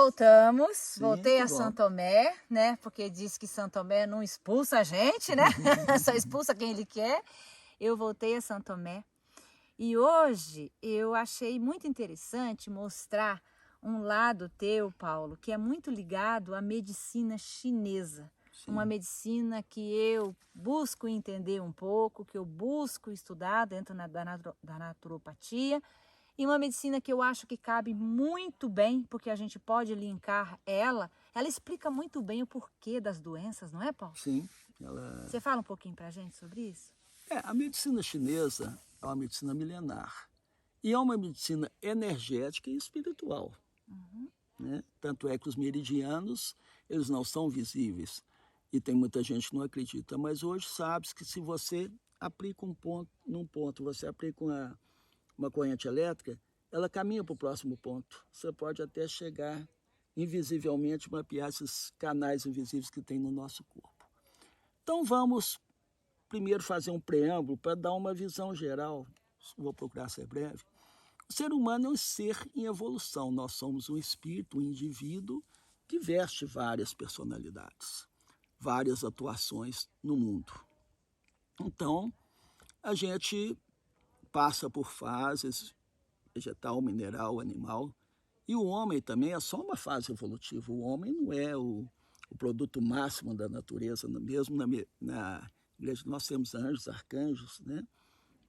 voltamos. Sim, Voltei que a bom. São Tomé, né? Porque diz que São Tomé não expulsa a gente, né? Só expulsa quem ele quer. Eu voltei a São Tomé. E hoje eu achei muito interessante mostrar um lado teu, Paulo, que é muito ligado à medicina chinesa. Uma Sim. medicina que eu busco entender um pouco, que eu busco estudar dentro da naturopatia. E uma medicina que eu acho que cabe muito bem, porque a gente pode linkar ela. Ela explica muito bem o porquê das doenças, não é, Paulo? Sim, ela... Você fala um pouquinho pra gente sobre isso? A medicina chinesa é uma medicina milenar e é uma medicina energética e espiritual, né? Tanto é que os meridianos, eles não são visíveis e tem muita gente que não acredita, mas hoje sabe que se você aplica um ponto num ponto, você aplica uma corrente elétrica, ela caminha para o próximo ponto. Você pode até chegar invisivelmente mapear esses canais invisíveis que tem no nosso corpo. Então vamos primeiro fazer um preâmbulo para dar uma visão geral, vou procurar ser breve. O ser humano é um ser em evolução, nós somos um espírito, um indivíduo que veste várias personalidades, várias atuações no mundo. Então, a gente passa por fases, vegetal, mineral, animal, e o homem também é só uma fase evolutiva. O homem não é o produto máximo da natureza, mesmo na igreja nós temos anjos, arcanjos, né?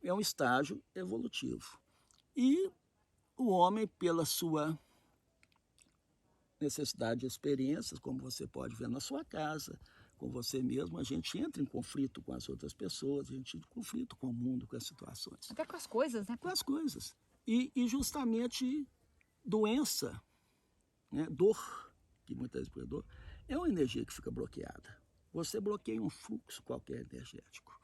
É um estágio evolutivo. E o homem, pela sua necessidade de experiências, como você pode ver na sua casa, com você mesmo, a gente entra em conflito com as outras pessoas, a gente entra em conflito com o mundo, com as situações. Até com as coisas, né? Com as coisas. E justamente doença, né, dor, que muitas vezes é dor, é uma energia que fica bloqueada. Você bloqueia um fluxo qualquer energético.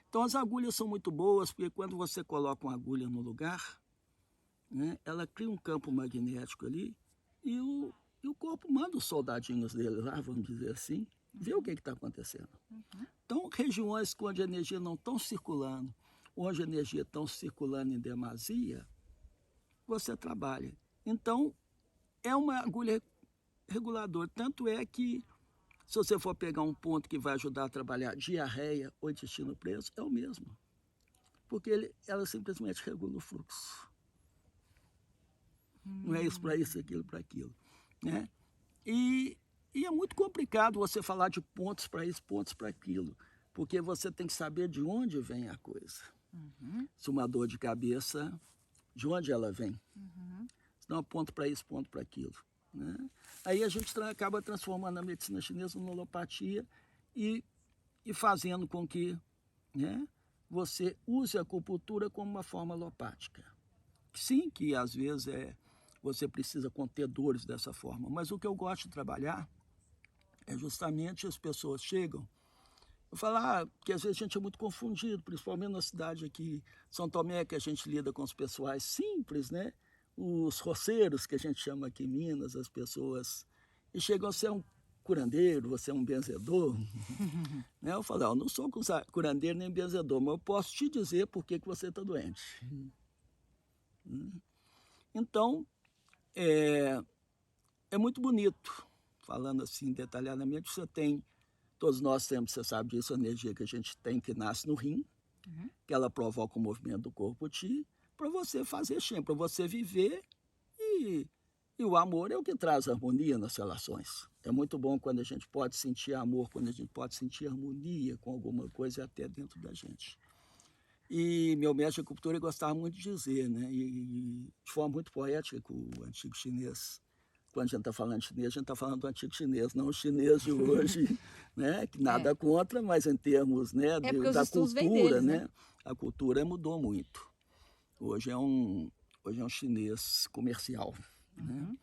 Então as agulhas são muito boas, porque quando você coloca uma agulha no lugar, né, ela cria um campo magnético ali e o corpo manda os soldadinhos dele lá, vamos dizer assim, ver o que está acontecendo. Então, regiões onde a energia não está circulando, onde a energia está circulando em demasia, você trabalha. Então, é uma agulha regulador. Tanto é que, se você for pegar um ponto que vai ajudar a trabalhar diarreia ou intestino preso, é o mesmo. Porque ela simplesmente regula o fluxo. Não é isso para isso, aquilo para aquilo. Né? E é muito complicado você falar de pontos para isso, pontos para aquilo. Porque você tem que saber de onde vem a coisa. Se uma dor de cabeça, de onde ela vem? Se não, ponto para isso, ponto para aquilo. Né? Aí a gente acaba transformando a medicina chinesa numa alopatia e fazendo com que, né, você use a acupuntura como uma forma alopática. Sim, que às vezes você precisa conter dores dessa forma, mas o que eu gosto de trabalhar é justamente as pessoas chegam, eu falo, que às vezes a gente é muito confundido, principalmente na cidade aqui, São Tomé, que a gente lida com os pessoais simples, né? Os roceiros, que a gente chama aqui em Minas, as pessoas, e chegam a ser um curandeiro, você é um benzedor. Né? Eu falo, eu não sou curandeiro nem benzedor, mas eu posso te dizer por que você está doente. Então, é muito bonito, falando assim detalhadamente, você tem, todos nós temos, você sabe disso, a energia que a gente tem que nasce no rim, que ela provoca o movimento do corpo ti, para você fazer sempre, para você viver e o amor é o que traz harmonia nas relações. É muito bom quando a gente pode sentir amor, quando a gente pode sentir harmonia com alguma coisa até dentro da gente. E meu mestre de acupuntura gostava muito de dizer, né, e de forma muito poética, com o antigo chinês. Quando a gente está falando chinês, a gente está falando do antigo chinês, não o chinês de hoje, né, que nada contra, mas em termos, né, da cultura, deles, né, a cultura mudou muito. Hoje é um chinês comercial. Né?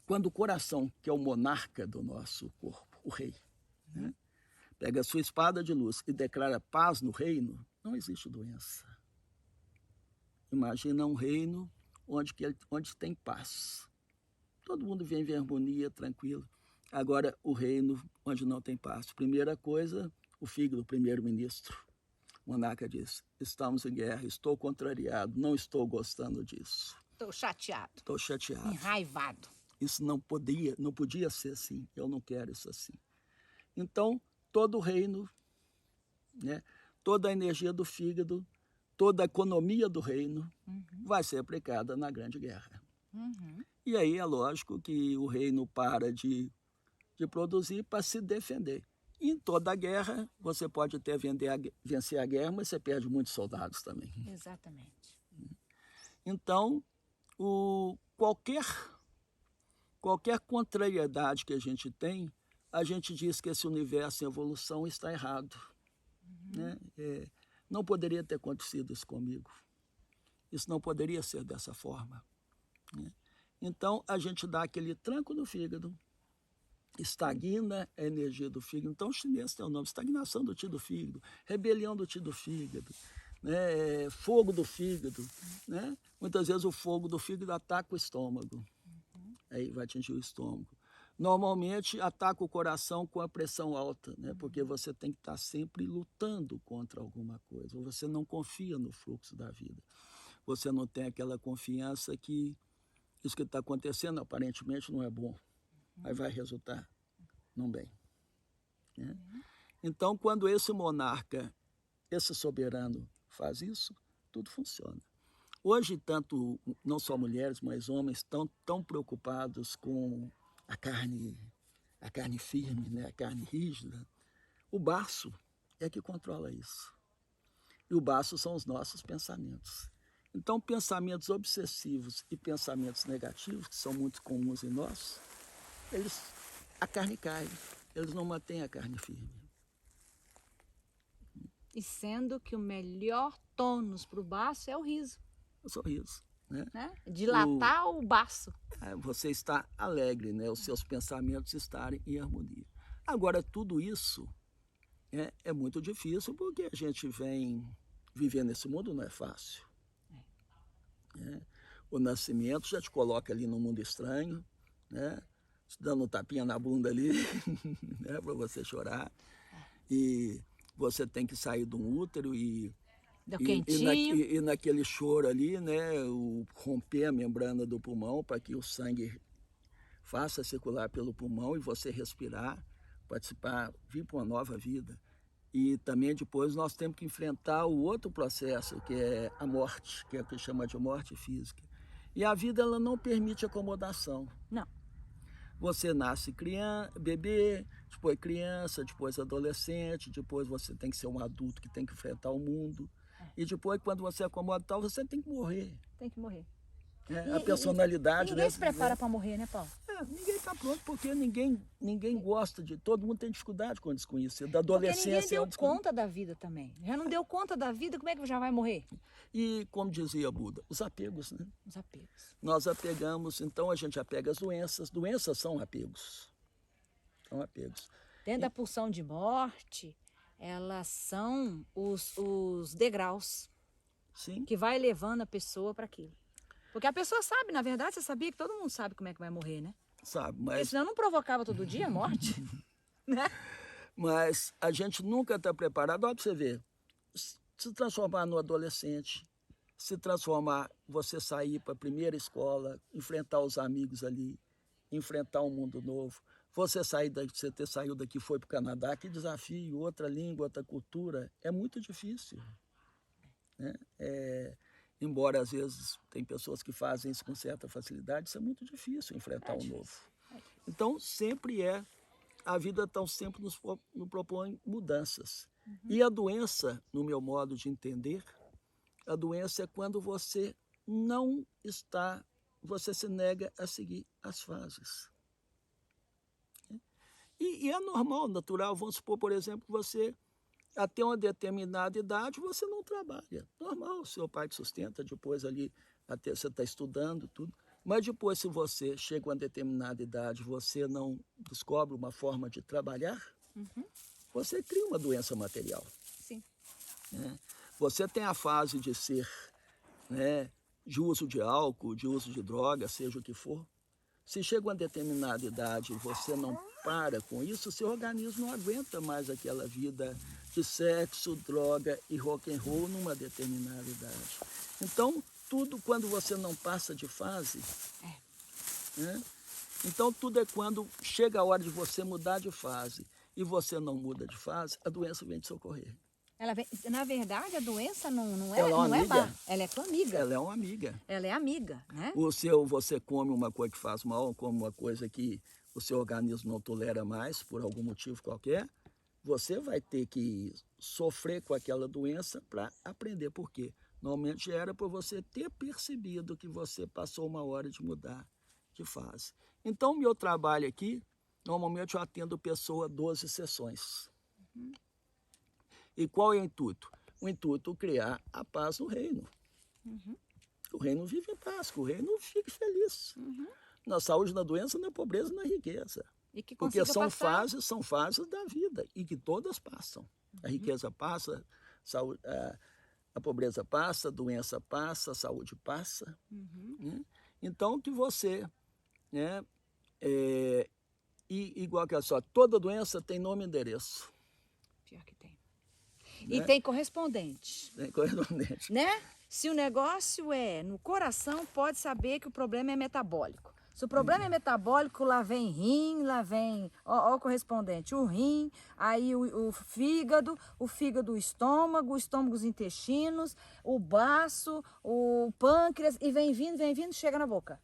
Quando o coração, que é o monarca do nosso corpo, o rei, né, pega a sua espada de luz e declara paz no reino, não existe doença. Imagina um reino onde tem paz. Todo mundo vive em harmonia, tranquilo. Agora, o reino onde não tem paz. Primeira coisa, o fígado, o primeiro-ministro. O monarca diz, estamos em guerra, estou contrariado, não estou gostando disso. Estou chateado. Estou chateado. Enraivado. Isso não podia ser assim. Eu não quero isso assim. Então, todo o reino, né, toda a energia do fígado, toda a economia do reino vai ser aplicada na Grande Guerra. E aí é lógico que o reino para de produzir para se defender. E em toda a guerra, você pode até vencer a guerra, mas você perde muitos soldados também. Exatamente. Então, qualquer contrariedade que a gente tem, a gente diz que esse universo em evolução está errado. Né? Não poderia ter acontecido isso comigo. Isso não poderia ser dessa forma. Né? Então, a gente dá aquele tranco no fígado, estagna a energia do fígado. Então, o chinês tem o nome, estagnação do ti do fígado, rebelião do ti do fígado, né? Fogo do fígado. Né? Muitas vezes o fogo do fígado ataca o estômago. Aí vai atingir o estômago. Normalmente ataca o coração com a pressão alta, né? Porque você tem que estar sempre lutando contra alguma coisa. Você não confia no fluxo da vida. Você não tem aquela confiança que isso que está acontecendo aparentemente não é bom. Aí vai resultar não bem. Né? Então, quando esse monarca, esse soberano faz isso, tudo funciona. Hoje, tanto não só mulheres, mas homens estão tão preocupados com a carne firme, né? A carne rígida. O baço é que controla isso. E o baço são os nossos pensamentos. Então, pensamentos obsessivos e pensamentos negativos, que são muito comuns em nós, a carne cai, eles não mantêm a carne firme. E sendo que o melhor tônus para o baço é o riso. O sorriso. Né? Dilatar o baço. Você está alegre, né? Os seus pensamentos estarem em harmonia. Agora, tudo isso é muito difícil, porque a gente vem viver nesse mundo, não é fácil. O nascimento já te coloca ali num mundo estranho, né? Te dando um tapinha na bunda ali, né? Para você chorar. E você tem que sair de um útero e naquele choro ali, né, romper a membrana do pulmão para que o sangue faça circular pelo pulmão e você respirar, participar, vir para uma nova vida. E também depois nós temos que enfrentar o outro processo, que é a morte, que é o que chama de morte física. E a vida, ela não permite acomodação. Não. Você nasce bebê, depois criança, depois adolescente, depois você tem que ser um adulto que tem que enfrentar o mundo. E depois, quando você acomoda tal, você tem que morrer. Tem que morrer. A personalidade... Ninguém se prepara para morrer, né, Paulo? Ninguém está pronto, porque ninguém gosta de... Todo mundo tem dificuldade com o desconhecido. Da adolescência... Porque ninguém deu conta da vida também. Já não deu conta da vida, como é que já vai morrer? E, como dizia Buda, os apegos, né? Os apegos. Nós apegamos, então a gente apega as doenças. Doenças são apegos. São apegos. Dentro da pulsão de morte, elas são os degraus. Sim. Que vai levando a pessoa para aquilo. Porque a pessoa sabe, na verdade, você sabia que todo mundo sabe como é que vai morrer, né? Sabe, mas... Porque senão não provocava todo dia a morte. Né? Mas a gente nunca está preparado. Olha para você ver, se transformar no adolescente, se transformar, você sair para a primeira escola, enfrentar os amigos ali, enfrentar um mundo novo. Você ter saído daqui e foi para o Canadá, que desafio, outra língua, outra cultura, é muito difícil. Né? Embora às vezes tem pessoas que fazem isso com certa facilidade, isso é muito difícil enfrentar o novo. Então sempre a vida sempre nos propõe mudanças. E a doença, no meu modo de entender, a doença é quando você você se nega a seguir as fases. E é normal, natural, vamos supor, por exemplo, que você até uma determinada idade você não trabalha. Normal, seu pai te sustenta, depois ali até você está estudando, tudo. Mas depois, se você chega a uma determinada idade, você não descobre uma forma de trabalhar, você cria uma doença material. Sim. Você tem a fase de ser, né, de uso de álcool, de uso de droga, seja o que for. Se chega a uma determinada idade e você não para com isso, seu organismo não aguenta mais aquela vida de sexo, droga e rock and roll numa determinada idade. Então, tudo quando você não passa de fase. Né? Então, tudo é quando chega a hora de você mudar de fase e você não muda de fase, a doença vem te socorrer. Ela vem, na verdade, a doença não é, Ela é uma não é amiga. má, ela é tua amiga. Ela é uma amiga. Ela é amiga, né? Você come uma coisa que faz mal, come uma coisa que o seu organismo não tolera mais, por algum motivo qualquer, você vai ter que sofrer com aquela doença para aprender por quê. Normalmente era por você ter percebido que você passou uma hora de mudar de fase. Então, meu trabalho aqui, normalmente eu atendo pessoa 12 sessões. E qual é o intuito? O intuito é criar a paz no reino. O reino vive em paz, que o reino fique feliz. Na saúde, na doença, na pobreza, na riqueza. E que Porque são passar... fases da vida e que todas passam. A riqueza passa, a pobreza passa, a doença passa, a saúde passa. Né? Então, que você, né, igual que só, toda doença tem nome e endereço. Pior que tem. Né? E tem correspondente. Tem correspondente. Né? Se o negócio é no coração, pode saber que o problema é metabólico. Se o problema é metabólico, lá vem rim, lá vem, ó o correspondente, o rim, aí o fígado o estômago os intestinos, o baço, o pâncreas, e vem vindo, chega na boca.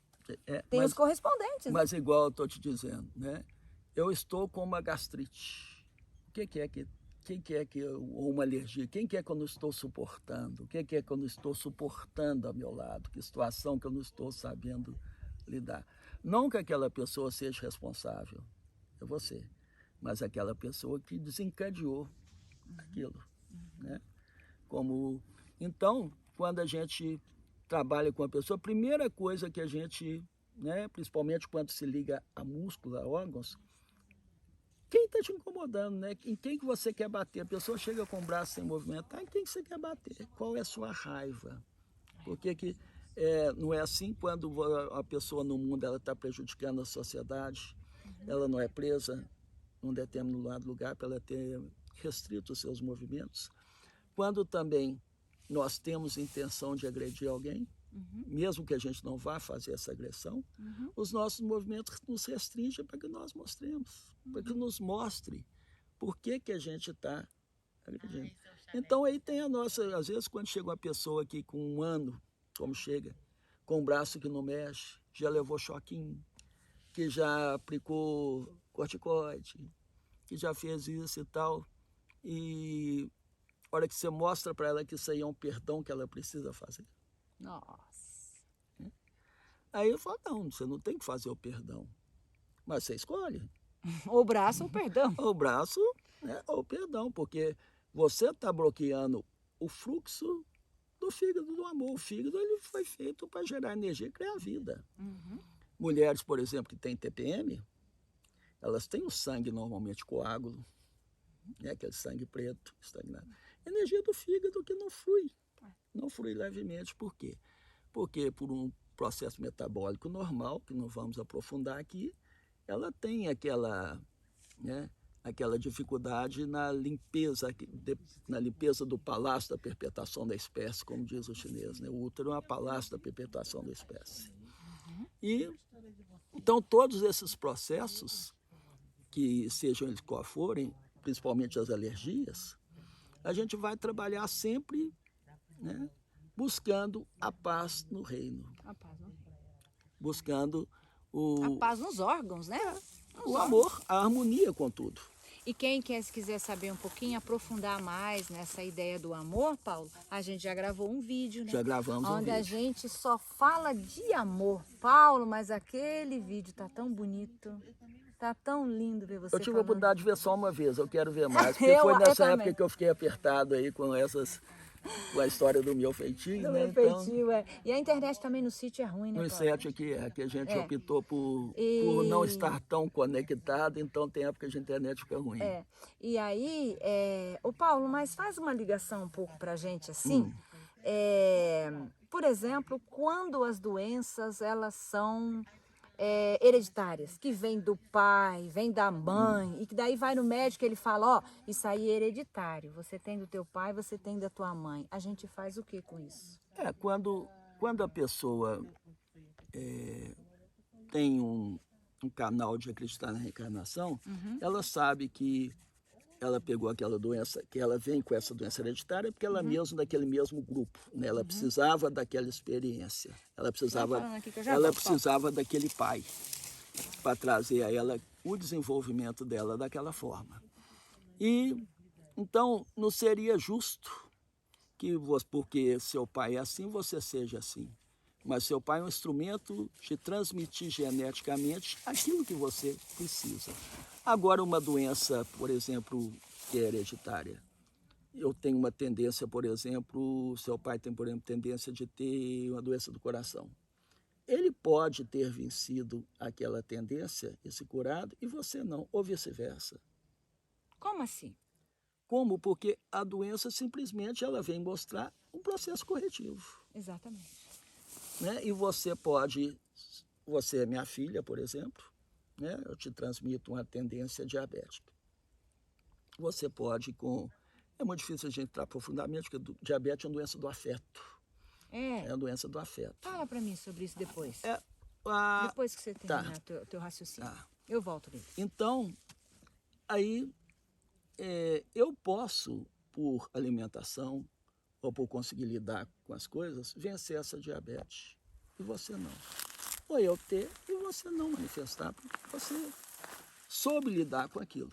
Tem os correspondentes. Mas igual eu estou te dizendo, né? Eu estou com uma gastrite. O que é que ou uma alergia? Quem que é que eu não estou suportando? O que é que eu não estou suportando ao meu lado? Que situação que eu não estou sabendo lidar? Não que aquela pessoa seja responsável, é você, mas aquela pessoa que desencadeou aquilo, né? Então, quando a gente trabalha com a pessoa, a primeira coisa que a gente, né, principalmente quando se liga a músculo, a órgãos, quem está te incomodando, né? Em quem que você quer bater? A pessoa chega com o braço sem movimentar, em quem que você quer bater? Qual é a sua raiva? Porque não é assim quando a pessoa no mundo ela está prejudicando a sociedade, ela não é presa num determinado lugar para ela ter restrito os seus movimentos. Quando também nós temos intenção de agredir alguém, mesmo que a gente não vá fazer essa agressão, os nossos movimentos nos restringem para que nós mostremos, para que nos mostre por que a gente está agredindo. Então aí tem a nossa, às vezes quando chega uma pessoa aqui com 1 ano, como chega, com o braço que não mexe, já levou choquinho, que já aplicou corticoide, que já fez isso e tal, e a hora que você mostra para ela que isso aí é um perdão que ela precisa fazer. Nossa. Aí eu falo, não, você não tem que fazer o perdão, mas você escolhe. O braço ou o perdão. O braço, né, ou o perdão, porque você está bloqueando o fluxo do fígado do amor. O fígado ele foi feito para gerar energia e criar vida. Mulheres, por exemplo, que têm TPM, elas têm o sangue normalmente coágulo, né, aquele sangue preto, estagnado. Energia do fígado que não flui levemente. Por quê? Porque por um processo metabólico normal, que não vamos aprofundar aqui, ela tem aquela, né, aquela dificuldade na limpeza do palácio da perpetuação da espécie, como diz o chinês, né? O útero é um palácio da perpetuação da espécie. E, então, todos esses processos, que sejam eles qual forem, principalmente as alergias, a gente vai trabalhar sempre, né, buscando a paz no reino. A paz no reino. Buscando a paz nos órgãos, né? O amor, a harmonia com tudo. E quem quiser saber um pouquinho, aprofundar mais nessa ideia do amor, Paulo, a gente já gravou um vídeo, né? Já gravamos um vídeo. Onde a gente só fala de amor. Paulo, mas aquele vídeo tá tão bonito. Tá tão lindo ver você. Eu tive a falando. oportunidade de ver só uma vez, eu quero ver mais. Porque foi nessa época que eu fiquei apertado aí com a história do meu feitio, do né? meu feitio, E a internet também no sítio é ruim, né, No Paulo? sítio que a gente optou por não estar tão conectado, então tem época que a internet fica ruim. E aí, o Paulo, mas faz uma ligação um pouco pra gente assim. Por exemplo, quando as doenças elas são hereditárias, que vem do pai, vem da mãe, e que daí vai no médico e ele fala, isso aí é hereditário, você tem do teu pai, você tem da tua mãe. A gente faz o que com isso? Quando quando a pessoa tem um canal de acreditar na reencarnação, ela sabe que ela pegou aquela doença, que ela vem com essa doença hereditária, porque ela mesmo daquele mesmo grupo, né? Ela precisava daquela experiência, ela precisava daquele pai para trazer a ela o desenvolvimento dela daquela forma. E então não seria justo que porque seu pai é assim, você seja assim. Mas seu pai é um instrumento de transmitir geneticamente aquilo que você precisa. Agora, uma doença, por exemplo, que é hereditária. Eu tenho uma tendência, por exemplo, seu pai tem, por exemplo, tendência de ter uma doença do coração. Ele pode ter vencido aquela tendência e se curado, e você não, ou vice-versa. Como assim? Como? Porque a doença simplesmente ela vem mostrar um processo corretivo. Exatamente. Né? E você é minha filha, por exemplo, né? Eu te transmito uma tendência diabética. Você pode é muito difícil a gente entrar profundamente, porque diabetes é uma doença do afeto. É uma doença do afeto. Fala para mim sobre isso depois. Depois Depois que você terminar teu raciocínio. Eu volto ali. Então, aí eu posso, por alimentação, ou por conseguir lidar com as coisas, vencer essa diabetes. E você não. Ou eu ter e você não manifestar, porque você soube lidar com aquilo.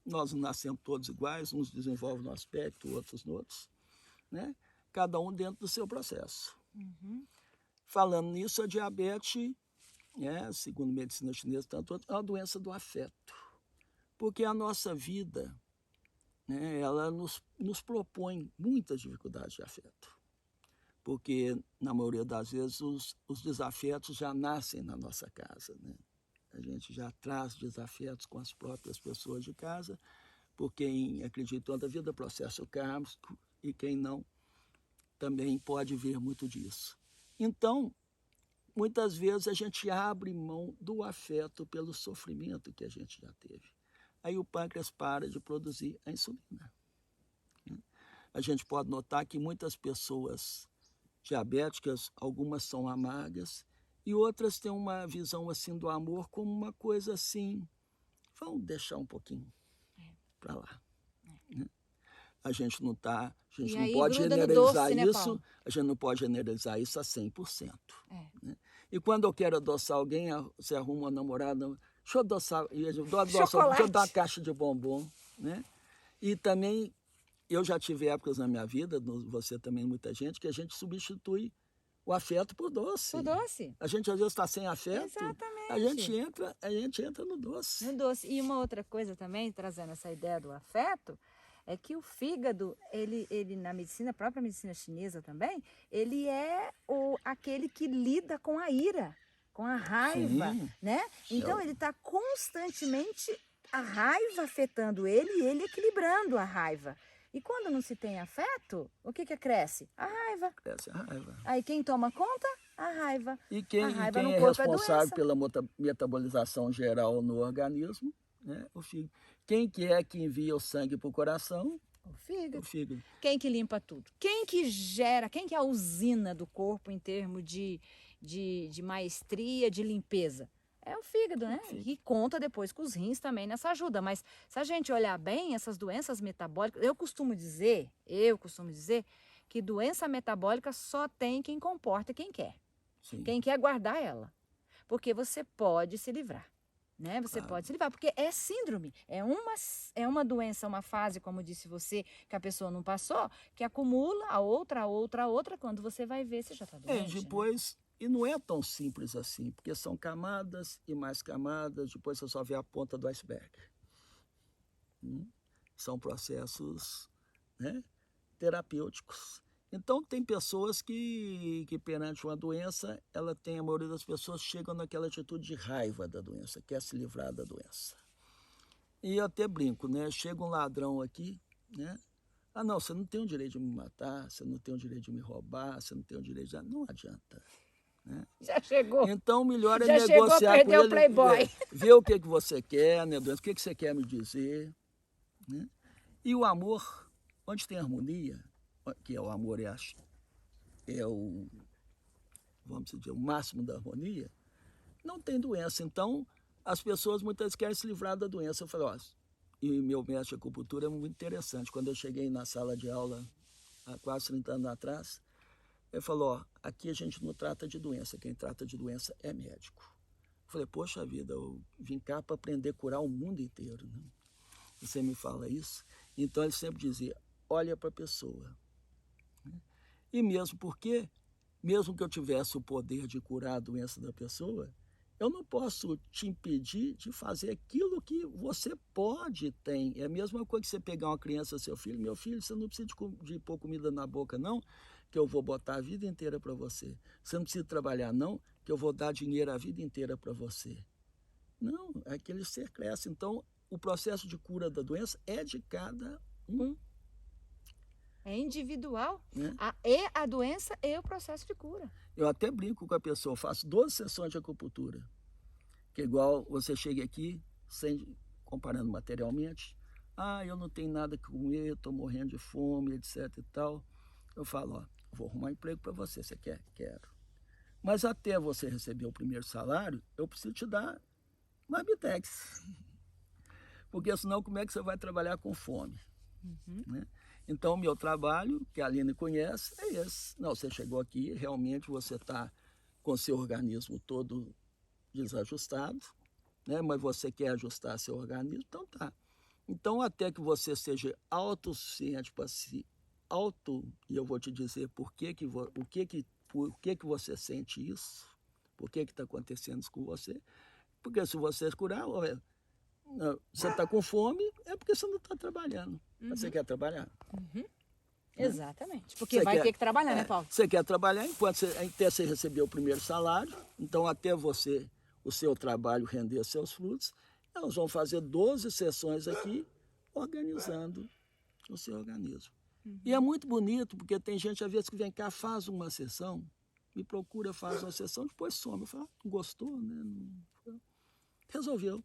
Nós não nascemos todos iguais, uns desenvolvem no aspecto, outros no outros, né? Cada um dentro do seu processo. Falando nisso, a diabetes, segundo medicina chinesa, tanto é uma doença do afeto. Porque a nossa vida, né, ela nos propõe muitas dificuldades de afeto. Porque, na maioria das vezes, os desafetos já nascem na nossa casa. Né? A gente já traz desafetos com as próprias pessoas de casa, por quem acredita toda a vida, processo kármico, e quem não, também pode ver muito disso. Então, muitas vezes a gente abre mão do afeto pelo sofrimento que a gente já teve. Aí o pâncreas para de produzir a insulina. A gente pode notar que muitas pessoas diabéticas, algumas são amargas e outras têm uma visão assim do amor como uma coisa assim, vamos deixar um pouquinho para lá. A gente não pode generalizar doce, isso, né, a gente não pode generalizar isso a 100%. Né? E quando eu quero adoçar alguém, você arruma uma namorada, deixa eu adoçar, deixa eu dar uma caixa de bombom. Né? E também, eu já tive épocas na minha vida, você também, muita gente, que a gente substitui o afeto por doce. Por doce. A gente às vezes está sem afeto. Exatamente. A gente entra no doce. No doce. E uma outra coisa também, trazendo essa ideia do afeto, é que o fígado, ele na medicina, a própria medicina chinesa também, ele é aquele que lida com a ira, com a raiva, né? Então ele está constantemente a raiva afetando ele e ele equilibrando a raiva. E quando não se tem afeto, o que cresce? A raiva. Cresce a raiva. Aí quem toma conta? A raiva. E quem é responsável pela metabolização geral no organismo? Né? O fígado. Quem que é que envia o sangue para o coração? O fígado. O fígado. Quem que limpa tudo? Quem que gera, quem que é a usina do corpo em termos de maestria, de limpeza? É o fígado, né? E conta depois com os rins também nessa ajuda. Mas se a gente olhar bem, essas doenças metabólicas, eu costumo dizer que doença metabólica só tem quem comporta quem quer. Sim. Quem quer guardar ela. Porque você pode se livrar. Né? Você pode se livrar, porque é síndrome, é uma doença, uma fase, como disse você, que a pessoa não passou, que acumula a outra, quando você vai ver, você já está doente. Depois, né? E não é tão simples assim, porque são camadas e mais camadas, depois você só vê a ponta do iceberg. São processos, né, terapêuticos. Então, tem pessoas que perante uma doença, a maioria das pessoas chegam naquela atitude de raiva da doença, quer se livrar da doença. E eu até brinco, né? Chega um ladrão aqui, né? Ah, não, você não tem o direito de me matar, você não tem o direito de me roubar, você não tem o direito de... Não adianta. Né? Já chegou. Então, melhor é negociar com ele, o playboy. Ver o que você quer, né, doença, o que você quer me dizer. Né? E o amor, onde tem harmonia, que é o amor, é é o, vamos dizer, o máximo da harmonia, não tem doença. Então, as pessoas muitas vezes querem se livrar da doença. Eu falei, ó, e meu mestre de acupuntura é muito interessante. Quando eu cheguei na sala de aula, há quase 30 anos atrás, ele falou, ó, aqui a gente não trata de doença, quem trata de doença é médico. Eu falei, poxa vida, eu vim cá para aprender a curar o mundo inteiro, né? E você me fala isso? Então ele sempre dizia, olha para a pessoa. E mesmo porque, mesmo que eu tivesse o poder de curar a doença da pessoa, eu não posso te impedir de fazer aquilo que você pode ter. É a mesma coisa que você pegar uma criança, seu filho, meu filho, você não precisa de pôr comida na boca, não, que eu vou botar a vida inteira para você. Você não precisa trabalhar, não, que eu vou dar dinheiro a vida inteira para você. Não, aquele ser cresce. Então, o processo de cura da doença é de cada um. É individual. Né? A doença é o processo de cura. Eu até brinco com a pessoa, faço 12 sessões de acupuntura. Que é igual você chega aqui, comparando materialmente, eu não tenho nada que comer, estou morrendo de fome, etc e tal. Eu falo, ó, vou arrumar um emprego para você, você quer? Quero. Mas até você receber o primeiro salário, eu preciso te dar uma Bitex. Porque senão como é que você vai trabalhar com fome? Né? Então, o meu trabalho, que a Aline conhece, é esse. Não, você chegou aqui, realmente você está com seu organismo todo desajustado, né? Mas você quer ajustar seu organismo, então tá. Então, até que você seja autossuficiente para si, e eu vou te dizer por que que você sente isso, por que está acontecendo isso com você, porque se você curar, você está com fome, é porque você não está trabalhando. Você quer trabalhar? Né? Exatamente. Porque você vai ter que trabalhar, né, Paulo? Você quer trabalhar até você receber o primeiro salário, então até você, o seu trabalho render seus frutos, nós vamos fazer 12 sessões aqui, organizando o seu organismo. E é muito bonito, porque tem gente, às vezes, que vem cá, faz uma sessão, me procura, faz uma sessão, depois some. Eu falo, não gostou, né? Não... Resolveu.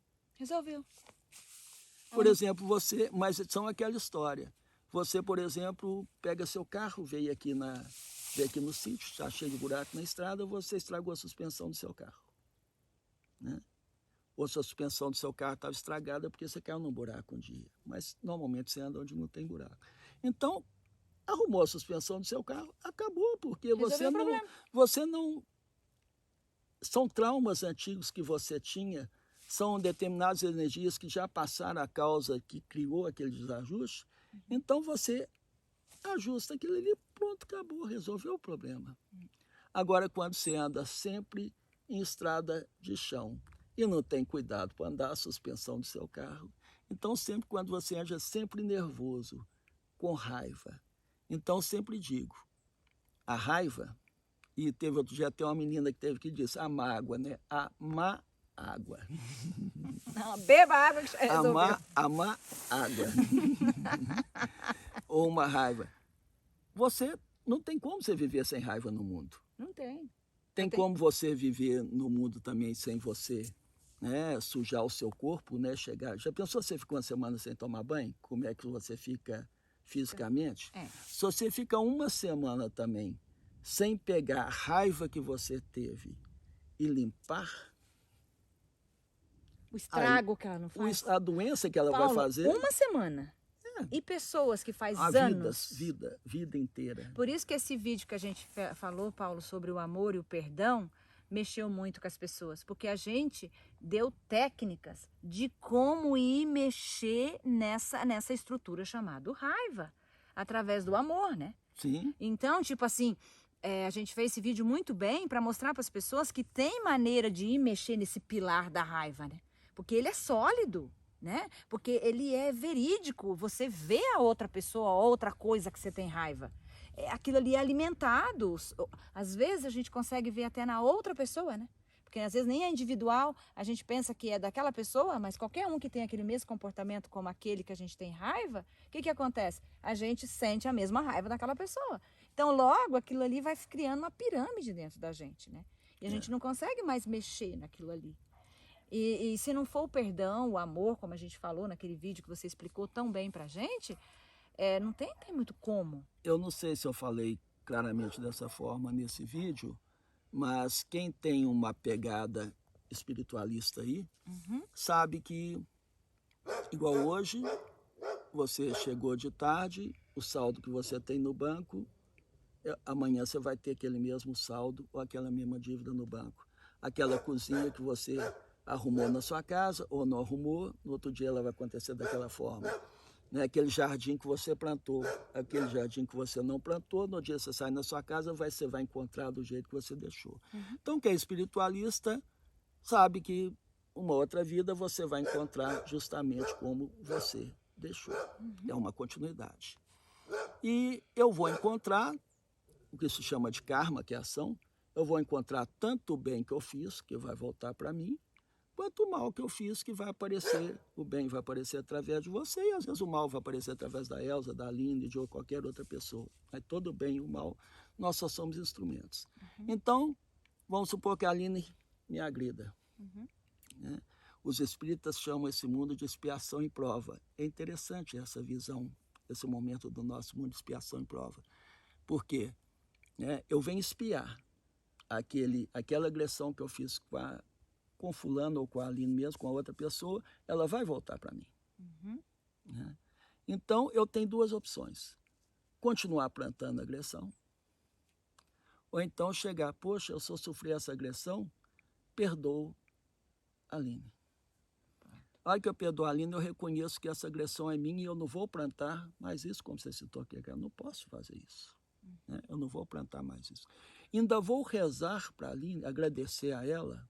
Por exemplo, mas são aquela história. Você, por exemplo, pega seu carro, veio aqui no sítio, está cheio de buraco na estrada, você estragou a suspensão do seu carro. Né? Ou sua suspensão do seu carro estava estragada porque você caiu num buraco um dia. Mas normalmente você anda onde não tem buraco. Então, arrumou a suspensão do seu carro, acabou, porque você não... São traumas antigos que você tinha, são determinadas energias que já passaram a causa que criou aquele desajuste. Então você ajusta aquilo ali, pronto, acabou, resolveu o problema. Agora, quando você anda sempre em estrada de chão e não tem cuidado para andar a suspensão do seu carro, então sempre quando você anda sempre nervoso, com raiva. Então sempre digo, a raiva, e teve outro dia até uma menina que teve que disse, a mágoa, né? A má água. Não, beba água que resolveu. Amar água. Ou uma raiva. Você não tem como você viver sem raiva no mundo. Não tem. Tem como você viver no mundo também sem você, né, sujar o seu corpo, né, chegar... Já pensou se você fica uma semana sem tomar banho? Como é que você fica fisicamente? Se você fica uma semana também sem pegar a raiva que você teve e limpar... O estrago que ela não faz. A doença que ela Paulo, vai fazer... Uma semana. E pessoas que faz anos... Vida inteira. Por isso que esse vídeo que a gente falou, Paulo, sobre o amor e o perdão, mexeu muito com as pessoas. Porque a gente deu técnicas de como ir mexer nessa estrutura chamada raiva. Através do amor, né? Sim. Então, tipo assim... a gente fez esse vídeo muito bem para mostrar para as pessoas que tem maneira de ir mexer nesse pilar da raiva, né? Porque ele é sólido, né? Porque ele é verídico. Você vê a outra pessoa, a outra coisa que você tem raiva. Aquilo ali é alimentado. Às vezes a gente consegue ver até na outra pessoa, né? Porque às vezes nem é individual, a gente pensa que é daquela pessoa, mas qualquer um que tem aquele mesmo comportamento como aquele que a gente tem raiva, o que acontece? A gente sente a mesma raiva daquela pessoa. Então, logo, aquilo ali vai criando uma pirâmide dentro da gente, né? E a gente não consegue mais mexer naquilo ali. E se não for o perdão, o amor, como a gente falou naquele vídeo que você explicou tão bem pra gente, não tem muito como. Eu não sei se eu falei claramente dessa forma nesse vídeo, mas quem tem uma pegada espiritualista aí, sabe que, igual hoje, você chegou de tarde, o saldo que você tem no banco, amanhã você vai ter aquele mesmo saldo ou aquela mesma dívida no banco. Aquela cozinha que você arrumou na sua casa ou não arrumou, no outro dia ela vai acontecer daquela forma. Né? Aquele jardim que você plantou, aquele jardim que você não plantou, no dia que você sai na sua casa, você vai encontrar do jeito que você deixou. Então, quem é espiritualista sabe que uma outra vida você vai encontrar justamente como você deixou. É uma continuidade. E eu vou encontrar o que se chama de karma, que é ação. Eu vou encontrar tanto o bem que eu fiz, que vai voltar para mim, quanto o mal que eu fiz, que vai aparecer, o bem vai aparecer através de você, e às vezes o mal vai aparecer através da Elza, da Aline, de qualquer outra pessoa. Mas todo o bem e o mal, nós só somos instrumentos. Então, vamos supor que a Aline me agrida. Né? Os espíritas chamam esse mundo de expiação e prova. É interessante essa visão, esse momento do nosso mundo de expiação e prova. Por quê? Né? Eu venho espiar aquela agressão que eu fiz com fulano ou com a Aline mesmo, com a outra pessoa, ela vai voltar para mim. Né? Então, eu tenho duas opções. Continuar plantando agressão, ou então chegar, poxa, eu só sofri essa agressão, perdoo a Aline. A hora que eu perdoo a Aline, eu reconheço que essa agressão é minha e eu não vou plantar mais isso, como você citou aqui, eu não posso fazer isso. Né? Eu não vou plantar mais isso. Ainda vou rezar para a Aline, agradecer a ela,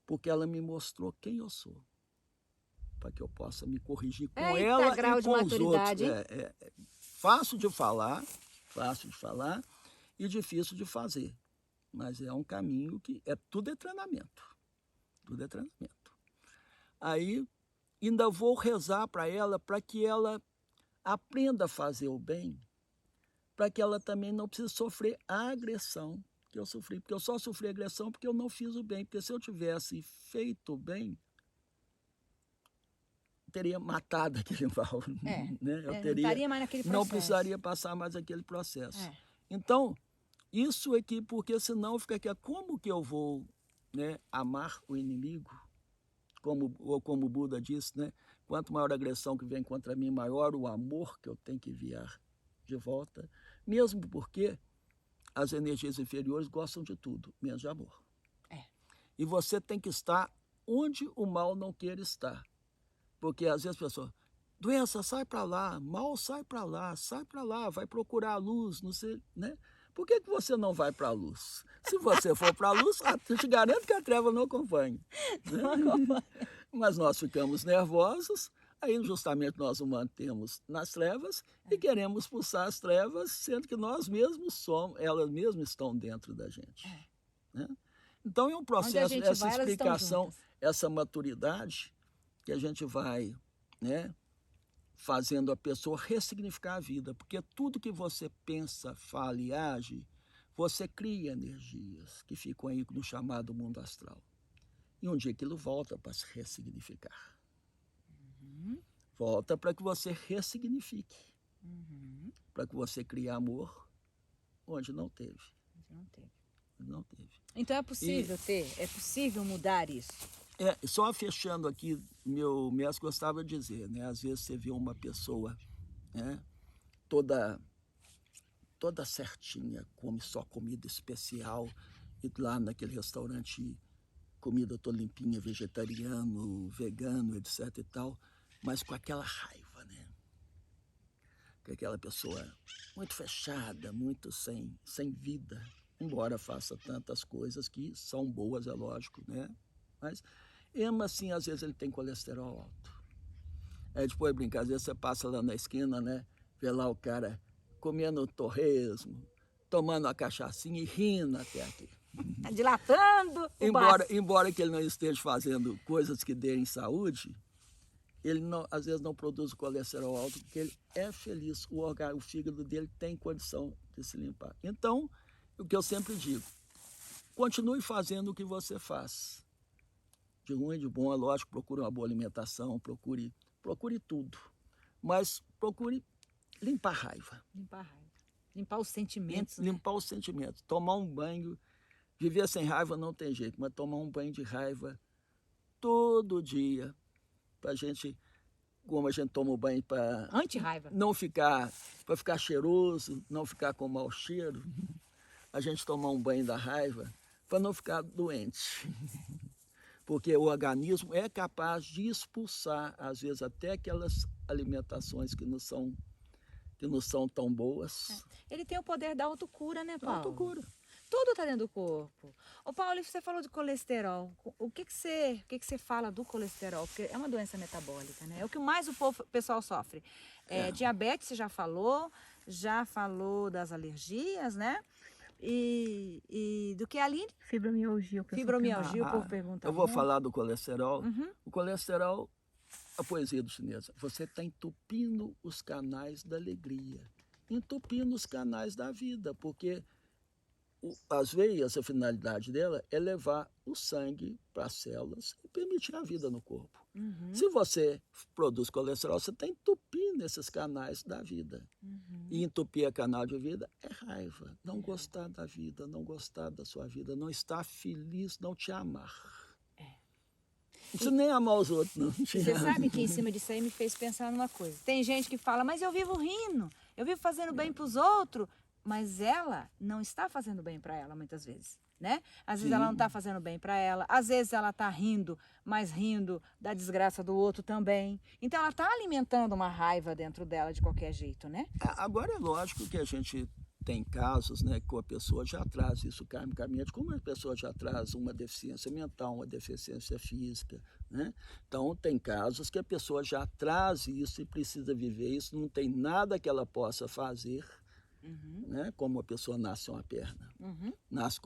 porque ela me mostrou quem eu sou, para que eu possa me corrigir com ela grau e de com os maturidade, outros. É fácil de falar e difícil de fazer, mas é um caminho que tudo é treinamento, tudo é treinamento. Aí ainda vou rezar para ela, para que ela aprenda a fazer o bem, para que ela também não precise sofrer a agressão que eu sofri, porque eu só sofri agressão porque eu não fiz o bem, porque se eu tivesse feito o bem, teria matado aquele mal, né? Eu não estaria mais naquele processo. Não precisaria passar mais aquele processo. Então, isso aqui, porque senão fica aqui, como que eu vou, né, amar o inimigo? Como o Buda disse, né? Quanto maior a agressão que vem contra mim, maior o amor que eu tenho que enviar de volta, mesmo porque as energias inferiores gostam de tudo, menos de amor. E você tem que estar onde o mal não quer estar. Porque às vezes a pessoa, doença, sai para lá, mal, sai para lá, vai procurar a luz, não sei, né? Por que você não vai para a luz? Se você for para a luz, eu te garanto que a treva não acompanha. Né? Mas nós ficamos nervosos, aí justamente nós o mantemos nas trevas e queremos expulsar as trevas, sendo que nós mesmos somos, elas mesmas estão dentro da gente. Né? Então é um processo, essa explicação, essa maturidade, que a gente vai, né, fazendo a pessoa ressignificar a vida, porque tudo que você pensa, fala e age, você cria energias que ficam aí no chamado mundo astral. E um dia aquilo volta para se ressignificar. Volta para que você ressignifique. Para que você crie amor onde não teve. Não teve. Então é possível é possível mudar isso? Só fechando aqui, meu mestre gostava de dizer, né? Às vezes você vê uma pessoa, né, toda certinha, come só comida especial, e lá naquele restaurante, comida toda limpinha, vegetariano, vegano, etc e tal, mas com aquela raiva, né? Que aquela pessoa muito fechada, muito sem vida, embora faça tantas coisas que são boas, é lógico, né? Mas mesmo assim, às vezes ele tem colesterol alto. Aí depois brincar, às vezes você passa lá na esquina, né? Vê lá o cara comendo torresmo, tomando uma cachaçinha e rindo até aqui. Dilatando o embora que ele não esteja fazendo coisas que deem saúde, ele não, às vezes não produz colesterol alto, porque ele é feliz, o fígado dele tem condição de se limpar. Então, o que eu sempre digo, continue fazendo o que você faz. De ruim e de bom, é lógico, procure uma boa alimentação, procure tudo. Mas procure limpar a raiva. Limpar os sentimentos. Limpar os sentimentos. Tomar um banho. Viver sem raiva não tem jeito, mas tomar um banho de raiva todo dia. Para a gente, como a gente toma o banho para Anti-raiva. não ficar, para ficar cheiroso, não ficar com mau cheiro, a gente tomar um banho da raiva para não ficar doente. Porque o organismo é capaz de expulsar, às vezes, até aquelas alimentações que não são tão boas. Ele tem o poder da autocura, né, Paulo? Autocura. Tudo está dentro do corpo. Ô, Paulo, você falou de colesterol. O que você fala do colesterol? Porque é uma doença metabólica, né? É o que mais o pessoal sofre. Diabetes, você já falou das alergias, né? E do que, Aline? Fibromialgia. Fibromialgia, o povo pergunta. Eu vou falar do colesterol. Uhum. O colesterol, a poesia do chinesa, você está entupindo os canais da alegria, entupindo os canais da vida, porque as veias, a finalidade dela é levar o sangue para as células e permitir a vida no corpo. Uhum. Se você produz colesterol, você está entupindo esses canais da vida. Uhum. E entupir a canal de vida é raiva, não gostar da vida, não gostar da sua vida, não estar feliz, não te amar. Não precisa nem amar os outros, não. Você sabe que em cima disso aí me fez pensar numa coisa. Tem gente que fala, mas eu vivo rindo, eu vivo fazendo bem para os outros, mas ela não está fazendo bem para ela muitas vezes, né? Às vezes ela não está fazendo bem para ela, às vezes ela está rindo, mas rindo da desgraça do outro também. Então ela está alimentando uma raiva dentro dela de qualquer jeito, né? Agora é lógico que a gente tem casos, né, que a pessoa já traz isso karmicamente, como a pessoa já traz uma deficiência mental, uma deficiência física, né? Então tem casos que a pessoa já traz isso e precisa viver isso, não tem nada que ela possa fazer. Uhum. Né? Como a pessoa nasce sem uma perna, Uhum. nasce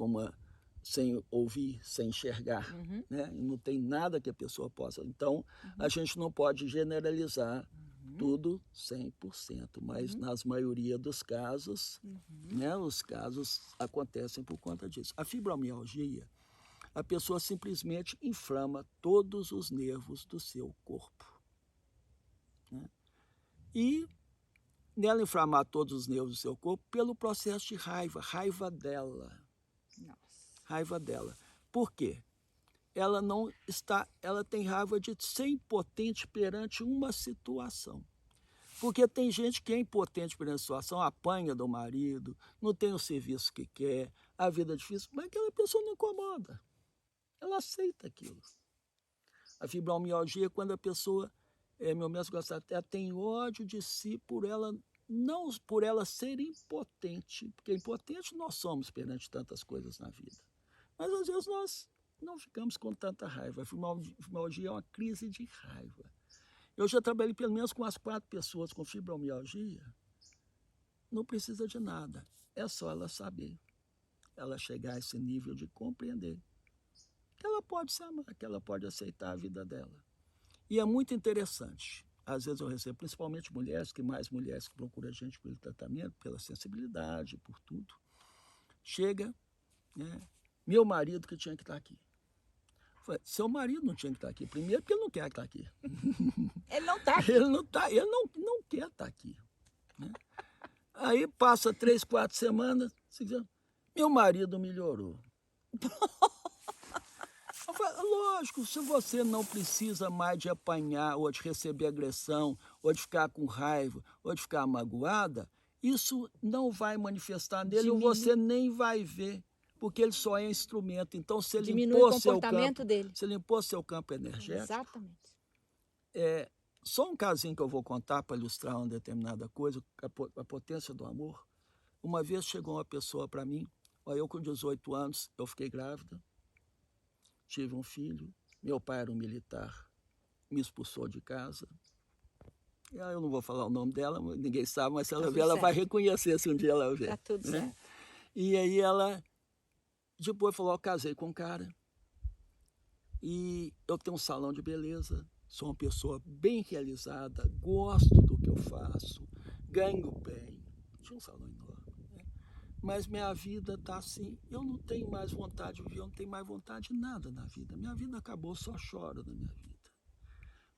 sem ouvir, sem enxergar, Uhum. né? E não tem nada que a pessoa possa. Então, a gente não pode generalizar tudo 100%, mas nas maioria dos casos, né, os casos acontecem por conta disso. A fibromialgia, a pessoa simplesmente inflama todos os nervos do seu corpo, né? E nela inflamar todos os nervos do seu corpo pelo processo de raiva dela. Nossa. Raiva dela. Por quê? Ela tem raiva de ser impotente perante uma situação. Porque tem gente que é impotente perante a situação, apanha do marido, não tem o serviço que quer, a vida é difícil, mas aquela pessoa não incomoda. Ela aceita aquilo. A fibromialgia é quando a pessoa, meu mestre Gostati, tem ódio de si não por ela ser impotente, porque impotente nós somos perante tantas coisas na vida. Mas às vezes nós não ficamos com tanta raiva. A fibromialgia é uma crise de raiva. Eu já trabalhei pelo menos com as 4 pessoas com fibromialgia. Não precisa de nada, é só ela saber, ela chegar a esse nível de compreender que ela pode se amar, que ela pode aceitar a vida dela. E é muito interessante. Às vezes eu recebo, principalmente mais mulheres que procuram a gente pelo tratamento, pela sensibilidade, por tudo. Chega, né, meu marido que tinha que estar aqui. Eu falei, seu marido não tinha que estar aqui. Primeiro porque ele não quer estar aqui. Ele não está aqui. Ele não quer estar aqui, né? Aí passa 3, 4 semanas, meu marido melhorou. Lógico, se você não precisa mais de apanhar, ou de receber agressão, ou de ficar com raiva, ou de ficar magoada, isso não vai manifestar nele, ou você nem vai ver, porque ele só é instrumento. Então, se ele impor seu campo, se ele impor seu campo energético, exatamente. Só um casinho que eu vou contar para ilustrar uma determinada coisa, a potência do amor. Uma vez chegou uma pessoa para mim, eu com 18 anos, eu fiquei grávida, tive um filho, meu pai era um militar, me expulsou de casa. Eu não vou falar o nome dela, ninguém sabe, mas se ela ver, ela vai reconhecer se um dia ela ver. Tá tudo certo. E aí ela, depois falou, eu casei com um cara, e eu tenho um salão de beleza, sou uma pessoa bem realizada, gosto do que eu faço, ganho bem. Tinha um salão enorme, né? Mas minha vida está assim, eu não tenho mais vontade de viver, eu não tenho mais vontade de nada na vida. Minha vida acabou, só choro na minha vida.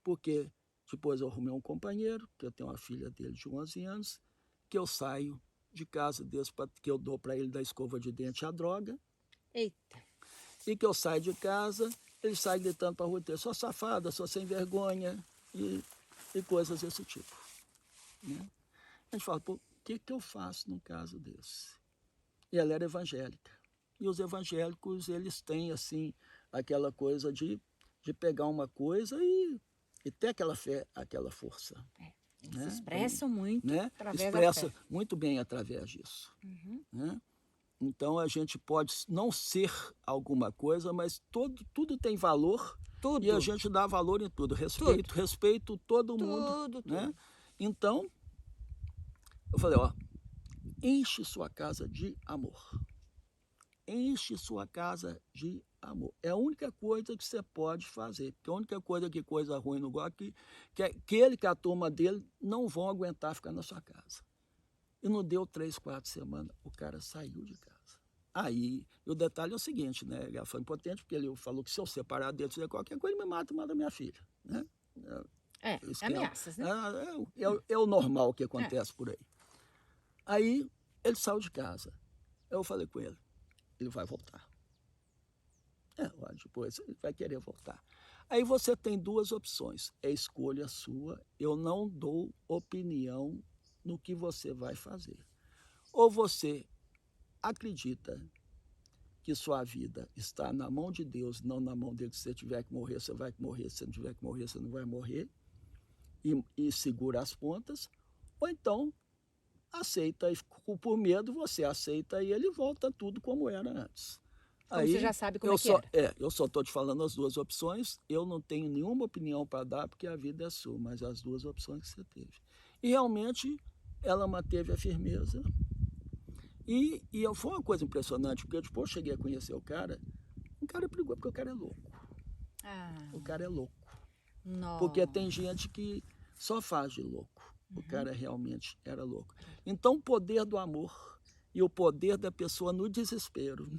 Porque depois eu arrumei um companheiro, que eu tenho uma filha dele de 11 anos, que eu saio de casa desse que eu dou para ele da escova de dente a droga. Eita. E que eu saio de casa, ele sai gritando para a rua inteira, sou safada, sou sem vergonha e coisas desse tipo. Né? A gente fala, pô, o que eu faço num caso desse? E ela era evangélica. E os evangélicos, eles têm, assim, aquela coisa de pegar uma coisa e ter aquela fé, aquela força. Eles né? expressam muito, né? através Expressa da fé. muito bem através disso. Né? Então, a gente pode não ser alguma coisa, mas tudo tem valor. Tudo. E a gente dá valor em tudo. Respeito todo mundo. Tudo. Né? Então, eu falei, ó, enche sua casa de amor. Enche sua casa de amor. É a única coisa que você pode fazer. Porque a única coisa ruim no gosto que ele e a turma dele não vão aguentar ficar na sua casa. E não deu 3, 4 semanas, o cara saiu de casa. Aí, o detalhe é o seguinte, né? Ele foi impotente, porque ele falou que se eu separar dele, se qualquer coisa, ele me mata e mata minha filha. Né? Ameaças, né? É o normal que acontece por aí. Aí, ele saiu de casa. Eu falei com ele, ele vai voltar. Depois ele vai querer voltar. Aí você tem 2 opções, é escolha sua, eu não dou opinião no que você vai fazer. Ou você acredita que sua vida está na mão de Deus, não na mão dele, que se você tiver que morrer, você vai morrer, se você não tiver que morrer, você não vai morrer, e segura as pontas, ou então aceita, e por medo você aceita e ele volta tudo como era antes. Como aí, você já sabe como era. Eu só estou te falando as 2 opções, eu não tenho nenhuma opinião para dar, porque a vida é sua, mas as 2 opções que você teve. E realmente ela manteve a firmeza. E foi uma coisa impressionante, porque depois eu cheguei a conhecer o cara brigou, porque o cara é louco. O cara é louco. Nossa. Porque tem gente que só faz de louco. O cara realmente era louco. Então, o poder do amor e o poder da pessoa no desespero.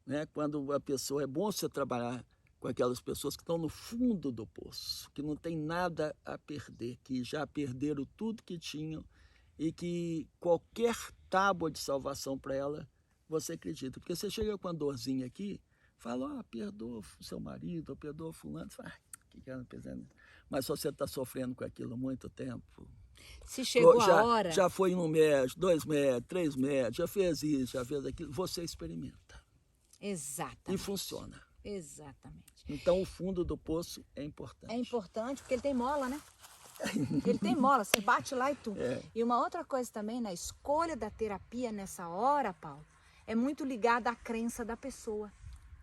Né? Quando a pessoa, é bom você trabalhar com aquelas pessoas que estão no fundo do poço, que não tem nada a perder, que já perderam tudo que tinham e que qualquer tábua de salvação para ela, você acredita. Porque você chega com a dorzinha aqui, fala, perdoa o seu marido, ou perdoa fulano, você fala, o que ela pensando? Mas se você está sofrendo com aquilo há muito tempo, se chegou a hora, já foi no médico, 2 médicos, 3 médicos, já fez isso, já fez aquilo, você experimenta. Exatamente. E funciona. Exatamente. Então, o fundo do poço é importante. É importante porque ele tem mola, né? Ele tem mola, você bate lá e tudo. E uma outra coisa também, na escolha da terapia nessa hora, Paulo, é muito ligada à crença da pessoa.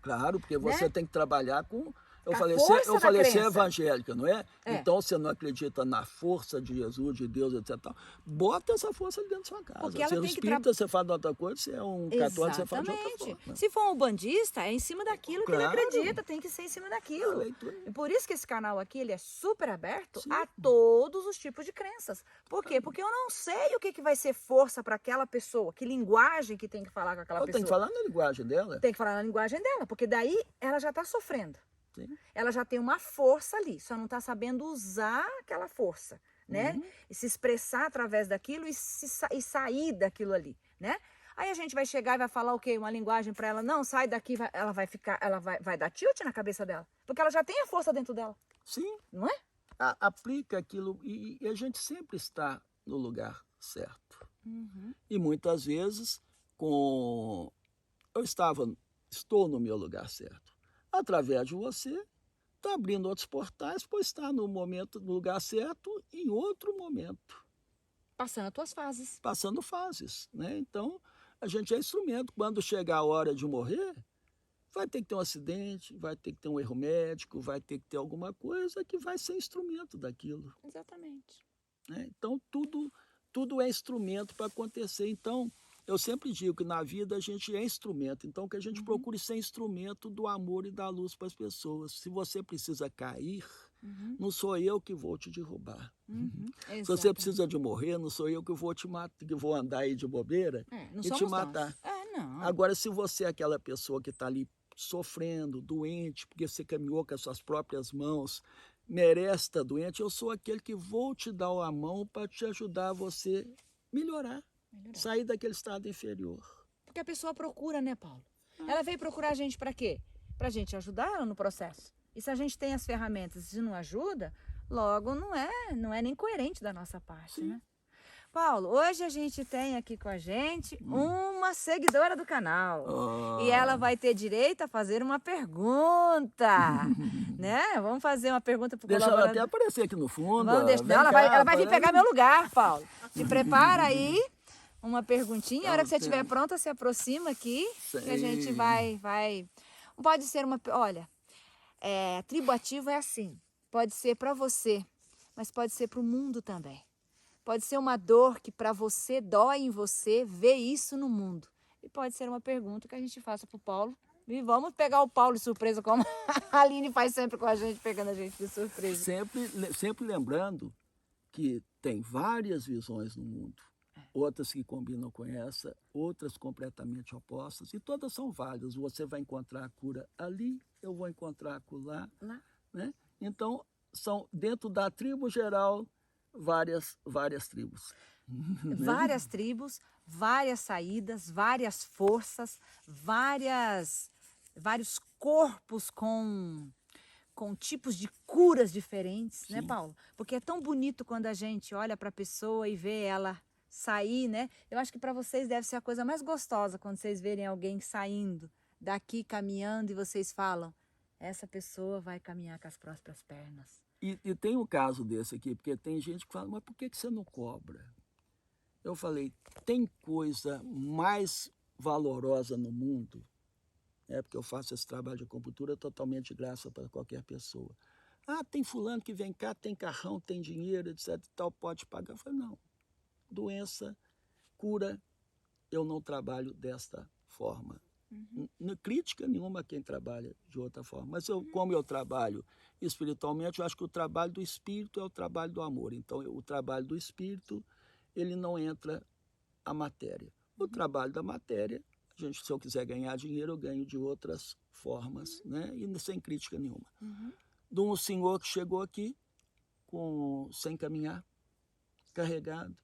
Claro, porque você tem que trabalhar com... Eu falei, você é evangélica, não é? Então você não acredita na força de Jesus, de Deus, etc. Bota essa força ali dentro da sua casa. Porque se é um espírita, você fala de outra coisa, se é um católico, você fala de outra forma. Se for um bandista, é em cima daquilo que ele acredita, tem que ser em cima daquilo. E por isso que esse canal aqui, ele é super aberto a todos os tipos de crenças. Por quê? Porque eu não sei o que vai ser força para aquela pessoa, que linguagem que tem que falar com aquela pessoa. Tem que falar na linguagem dela. Tem que falar na linguagem dela, porque daí ela já está sofrendo. Sim. Ela já tem uma força ali, só não está sabendo usar aquela força, né? E se expressar através daquilo e sair daquilo ali, né? Aí a gente vai chegar e vai falar o quê? Uma linguagem para ela, não, sai daqui, ela vai dar tilt na cabeça dela, porque ela já tem a força dentro dela. Sim. Não é? Aplica aquilo e a gente sempre está no lugar certo. E muitas vezes estou no meu lugar certo. Através de você, está abrindo outros portais, pois está no lugar certo, em outro momento. Passando as tuas fases. Passando fases, né? Então, a gente é instrumento. Quando chegar a hora de morrer, vai ter que ter um acidente, vai ter que ter um erro médico, vai ter que ter alguma coisa que vai ser instrumento daquilo. Exatamente. Né? Então, tudo é instrumento para acontecer. Então, eu sempre digo que na vida a gente é instrumento, então que a gente procure ser instrumento do amor e da luz para as pessoas. Se você precisa cair, não sou eu que vou te derrubar. Se você precisa de morrer, não sou eu que vou te matar, que vou andar aí de bobeira e te matar. Não. Agora, se você é aquela pessoa que está ali sofrendo, doente, porque você caminhou com as suas próprias mãos, merece estar doente, eu sou aquele que vou te dar a mão para te ajudar a você melhorar, sair daquele estado inferior. Porque a pessoa procura, né, Paulo? Ela veio procurar a gente para quê? Para a gente ajudar ela no processo. E se a gente tem as ferramentas e não ajuda, logo não é nem coerente da nossa parte, Sim. né? Paulo, hoje a gente tem aqui com a gente uma seguidora do canal. E ela vai ter direito a fazer uma pergunta, né? Vamos fazer uma pergunta para o Deixa ela colaborador. até aparecer aqui no fundo. Vamos deixar. Não, ela vai vir pegar meu lugar, Paulo. Se prepara aí. Uma perguntinha. A hora que você estiver pronta, se aproxima aqui. Que a gente vai. Pode ser uma. Olha, tribo ativa é assim. Pode ser para você, mas pode ser para o mundo também. Pode ser uma dor que para você dói em você ver isso no mundo. E pode ser uma pergunta que a gente faça para o Paulo. E vamos pegar o Paulo de surpresa, como a Aline faz sempre com a gente, pegando a gente de surpresa. Sempre lembrando que tem várias visões no mundo. Outras que combinam com essa, outras completamente opostas. E todas são válidas. Você vai encontrar a cura ali, eu vou encontrar a cura lá. Né? Então, são dentro da tribo geral, várias tribos. Várias tribos, várias saídas, várias forças, vários corpos com tipos de curas diferentes, Sim. né, Paulo? Porque é tão bonito quando a gente olha para a pessoa e vê ela sair, né? Eu acho que para vocês deve ser a coisa mais gostosa quando vocês verem alguém saindo daqui, caminhando, e vocês falam, essa pessoa vai caminhar com as próprias pernas. E tem um caso desse aqui, porque tem gente que fala, mas por que você não cobra? Eu falei, tem coisa mais valorosa no mundo, porque eu faço esse trabalho de acupuntura totalmente de graça para qualquer pessoa. Ah, tem fulano que vem cá, tem carrão, tem dinheiro, etc, tal, pode pagar. Eu falei, não, doença, cura, eu não trabalho desta forma. Crítica nenhuma a quem trabalha de outra forma. Mas como eu trabalho espiritualmente, eu acho que o trabalho do espírito é o trabalho do amor. Então, o trabalho do espírito, ele não entra a matéria. O trabalho da matéria, se eu quiser ganhar dinheiro, eu ganho de outras formas, né? E sem crítica nenhuma. De um senhor que chegou aqui sem caminhar, carregado,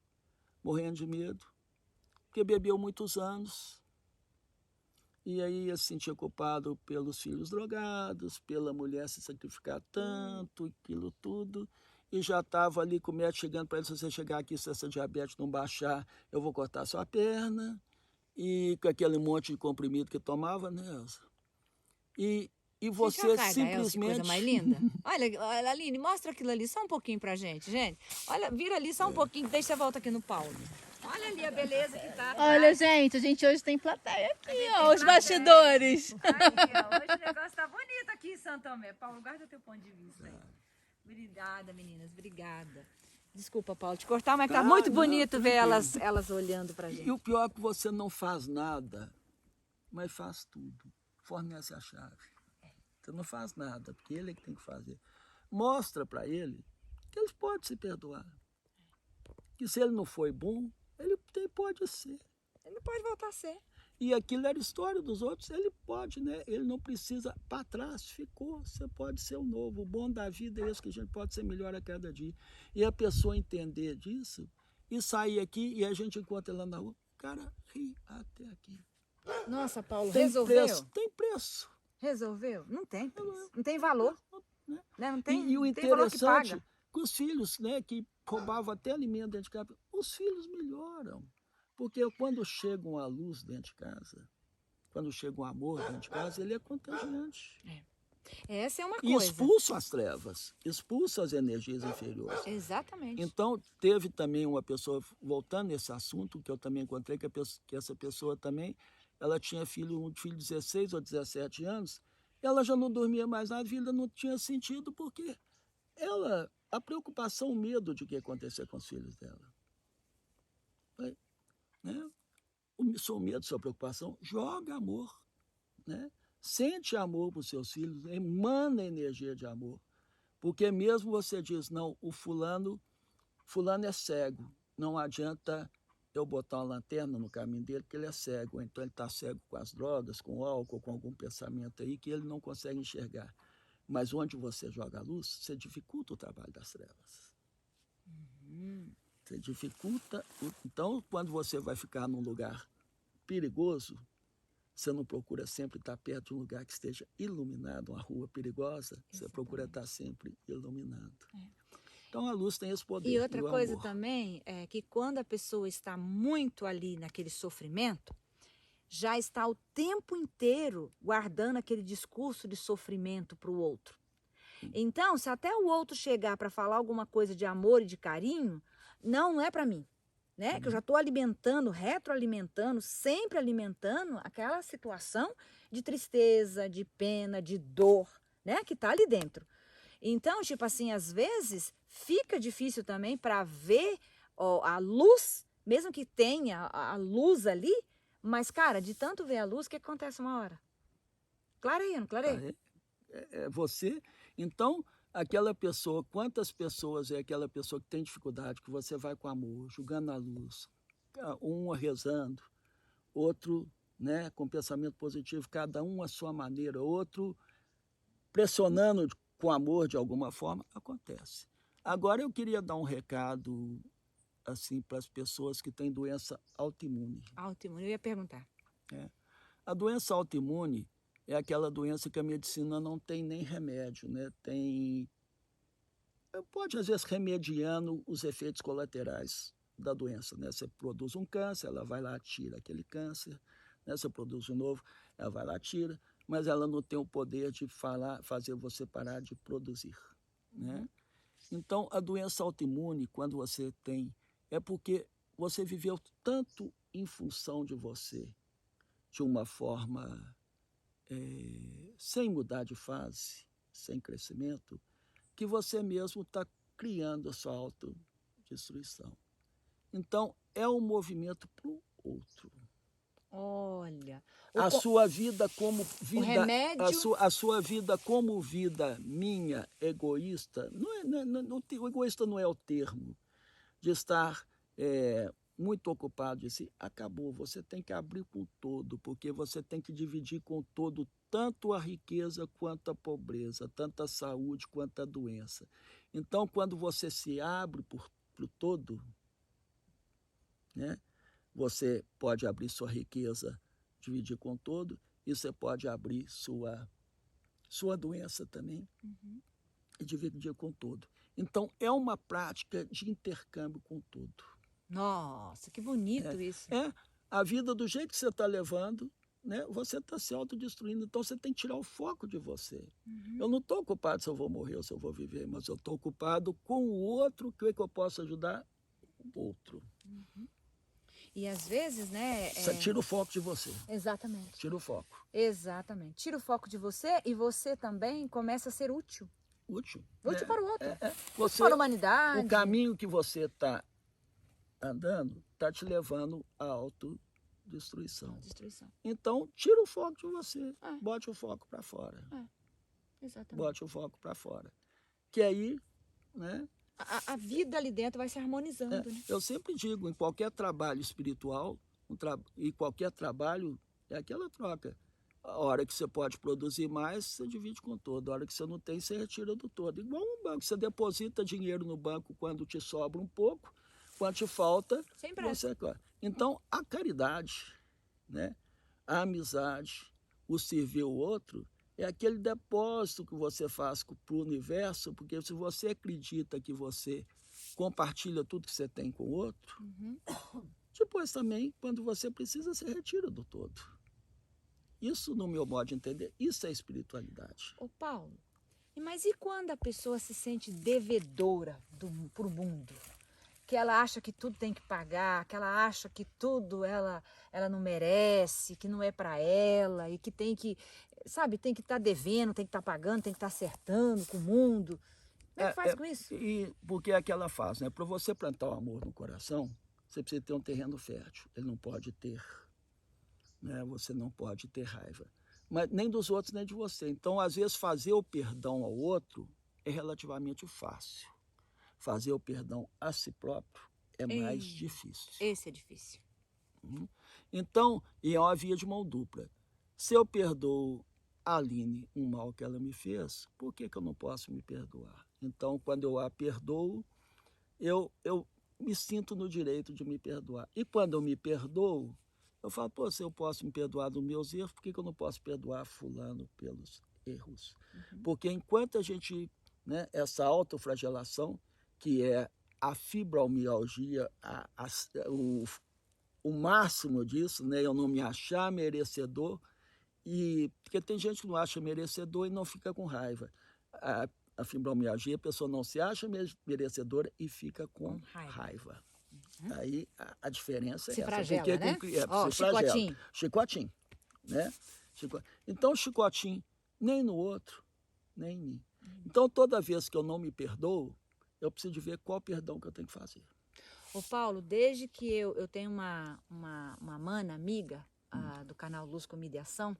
morrendo de medo, porque bebeu muitos anos. E aí ia se sentir culpado pelos filhos drogados, pela mulher se sacrificar tanto, aquilo tudo. E já estava ali com o médico chegando para ele, se você chegar aqui, se essa diabetes não baixar, eu vou cortar sua perna. E com aquele monte de comprimido que tomava, né, Elza? E você simplesmente... Que coisa mais linda. Olha, Aline, mostra aquilo ali só um pouquinho pra gente, gente. Olha, vira ali só um pouquinho, deixa a volta aqui no Paulo. Olha ali a beleza que tá. Olha, gente, a gente hoje tem plateia aqui, ó, os bastidores. Aí, ó, hoje o negócio tá bonito aqui em Santo Tomé. Paulo, guarda teu ponto de vista aí. Obrigada, meninas, obrigada. Desculpa, Paulo, te cortar, mas tá muito bonito ver elas olhando pra gente. E o pior é que você não faz nada, mas faz tudo. Fornece a chave. Você não faz nada, porque ele é que tem que fazer. Mostra para ele que ele pode se perdoar. Que se ele não foi bom, ele pode ser. Ele pode voltar a ser. E aquilo era história dos outros, ele pode, né? Ele não precisa, para trás, ficou, você pode ser o novo. O bom da vida é esse, que a gente pode ser melhor a cada dia. E a pessoa entender disso, e sair aqui, e a gente encontra ele lá na rua, o cara ri até aqui. Nossa, Paulo, Tem resolveu? preço, tem preço. Resolveu? Não tem preço. Não tem valor. Né? Não tem, e o não tem valor que interessante, paga. que os filhos, né, que roubavam até alimento dentro de casa, os filhos melhoram. Porque quando chega uma luz dentro de casa, quando chega um amor dentro de casa, ele é contagiante. Essa é uma E coisa. expulsa as trevas, expulsa as energias inferiores. Exatamente. Então, teve também uma pessoa, voltando nesse assunto, que eu também encontrei, que essa pessoa também, ela tinha um filho de 16 ou 17 anos, ela já não dormia mais nada, a vida não tinha sentido, porque a preocupação, o medo de o que ia acontecer com os filhos dela. Né? O seu medo, sua preocupação, joga amor, né? Sente amor para os seus filhos, emana energia de amor, porque mesmo você diz, não, o fulano é cego, não adianta eu botar uma lanterna no caminho dele, porque ele é cego, então ele está cego com as drogas, com o álcool, com algum pensamento aí que ele não consegue enxergar. Mas onde você joga a luz, você dificulta o trabalho das trevas. Você dificulta. Então, quando você vai ficar num lugar perigoso, você não procura sempre estar perto de um lugar que esteja iluminado, uma rua perigosa, você procura estar sempre iluminado. Então, a luz tem esse poder. E outra o coisa amor. também é que quando a pessoa está muito ali naquele sofrimento, já está o tempo inteiro guardando aquele discurso de sofrimento para o outro. Então, se até o outro chegar para falar alguma coisa de amor e de carinho, não é para mim, né? Que eu já estou alimentando, retroalimentando, sempre alimentando aquela situação de tristeza, de pena, de dor, né? Que está ali dentro. Então, tipo assim, às vezes fica difícil também para ver a luz, mesmo que tenha a luz ali, mas, cara, de tanto ver a luz, o que acontece uma hora? Clareia, não clareia? É você. Então, aquela pessoa, quantas pessoas é aquela pessoa que tem dificuldade, que você vai com amor, julgando a luz, um rezando, outro, né, com pensamento positivo, cada um à sua maneira, outro pressionando com amor de alguma forma, acontece. Agora eu queria dar um recado assim para as pessoas que têm doença autoimune. Autoimune, eu ia perguntar. A doença autoimune é aquela doença que a medicina não tem nem remédio, né? Pode às vezes remediando os efeitos colaterais da doença, né? Você produz um câncer, ela vai lá, tira aquele câncer, né? Você produz um novo, ela vai lá, tira, mas ela não tem o poder de fazer você parar de produzir, né? Então, a doença autoimune, quando você tem, é porque você viveu tanto em função de você, de uma forma sem mudar de fase, sem crescimento, que você mesmo está criando a sua autodestruição. Então, é um movimento para o outro. Olha, A sua vida como vida, remédio... a sua vida como vida minha, egoísta, o egoísta não é o termo de estar muito ocupado de si, acabou. Você tem que abrir com o todo, porque você tem que dividir com o todo tanto a riqueza quanto a pobreza, tanto a saúde quanto a doença. Então, quando você se abre para o todo, né, você pode abrir sua riqueza, dividir com o todo, e você pode abrir sua doença também e dividir com o todo. Então, é uma prática de intercâmbio com o todo. Nossa, que bonito isso. A vida do jeito que você está levando, né, você está se autodestruindo. Então, você tem que tirar o foco de você. Eu não estou ocupado se eu vou morrer ou se eu vou viver, mas eu estou ocupado com o outro, que eu posso ajudar o outro. E às vezes, né... Você tira o foco de você. Exatamente. Tira o foco. Exatamente. Tira o foco de você e você também começa a ser útil. Útil. Útil para o outro. Você, para a humanidade. O caminho que você está andando está te levando à autodestruição. Então, tira o foco de você. Bote o foco para fora. Exatamente. Bote o foco para fora. Que aí, né? A vida ali dentro vai se harmonizando. Né? Eu sempre digo, em qualquer trabalho espiritual, e qualquer trabalho, é aquela troca. A hora que você pode produzir mais, você divide com todo. A hora que você não tem, você retira do todo. Igual um banco, você deposita dinheiro no banco quando te sobra um pouco, quando te falta, você... Então, a caridade, né? A amizade, o servir o outro, é aquele depósito que você faz para o universo, porque se você acredita que você compartilha tudo que você tem com o outro, depois também, quando você precisa, você retira do todo. Isso, no meu modo de entender, isso é espiritualidade. Ô Paulo, mas e quando a pessoa se sente devedora para o mundo? Que ela acha que tudo tem que pagar, que ela acha que tudo ela não merece, que não é para ela e que tem que, sabe, tem que estar devendo, tem que estar pagando, tem que estar acertando com o mundo. Como é que faz com isso? Porque é aquela fase, né? Para você plantar o amor no coração, você precisa ter um terreno fértil. Ele não pode ter, né? Você não pode ter raiva. Mas nem dos outros, nem de você. Então, às vezes, fazer o perdão ao outro é relativamente fácil. Fazer o perdão a si próprio é mais difícil. Esse é difícil. Então, e é uma via de mão dupla. Se eu perdoo a Aline um mal que ela me fez, por que eu não posso me perdoar? Então, quando eu a perdoo, eu me sinto no direito de me perdoar. E quando eu me perdoo, eu falo, pô, se eu posso me perdoar dos meus erros, por que eu não posso perdoar fulano pelos erros? Porque enquanto a gente, né, essa autoflagelação, que é a fibromialgia, o máximo disso, né, eu não me achar merecedor, porque tem gente que não acha merecedor e não fica com raiva. A fibromialgia, a pessoa não se acha merecedora e fica com raiva. Aí a diferença Se é essa. flagela, Porque né? se flagela. Chicotinho. Chicotinho. Né? Então, chicotinho nem no outro, nem em mim. Então, toda vez que eu não me perdoo, eu preciso de ver qual perdão que eu tenho que fazer. Ô Paulo, desde que eu tenho uma mana amiga do canal Luz, Comida e Ação,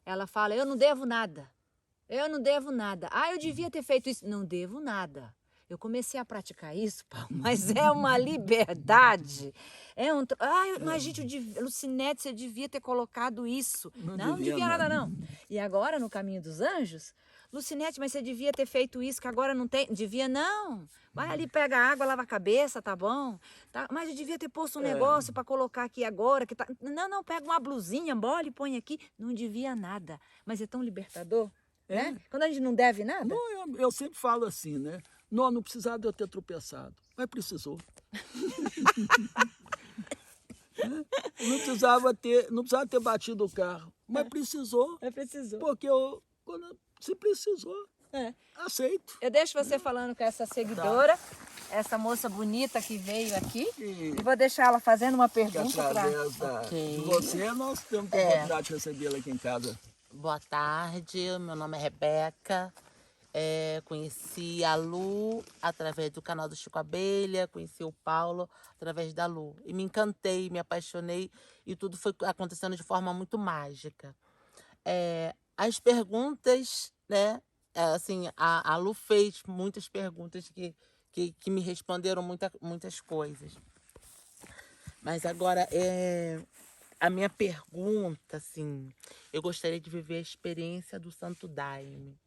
ela fala, eu não devo nada. Eu não devo nada. Ah, eu devia ter feito isso. Não devo nada. Eu comecei a praticar isso, Paulo, mas é uma liberdade. Mas gente, Lucinete, você devia ter colocado isso. Não devia nada, não. E agora, no Caminho dos Anjos, Lucinete, mas você devia ter feito isso, que agora não tem. Devia, não. Vai ali, pega a água, lava a cabeça, tá bom? Tá? Mas eu devia ter posto um negócio para colocar aqui agora. Que tá... Não, pega uma blusinha, bola e põe aqui. Não devia nada. Mas é tão libertador. Né? Quando a gente não deve nada? Não, eu sempre falo assim, né? Não precisava de eu ter tropeçado, mas precisou. Não precisava ter batido o carro, mas precisou. Precisou. Porque se precisou, aceito. Eu deixo você falando com essa seguidora, essa moça bonita que veio aqui, e vou deixar ela fazendo uma pergunta. Através de você, nós temos a oportunidade de recebê-la aqui em casa. Boa tarde, meu nome é Rebeca. Conheci a Lu através do canal do Chico Abelha, conheci o Paulo através da Lu. E me encantei, me apaixonei e tudo foi acontecendo de forma muito mágica. As perguntas, né? Assim, a Lu fez muitas perguntas que me responderam muitas coisas. Mas agora, a minha pergunta, assim, eu gostaria de viver a experiência do Santo Daime.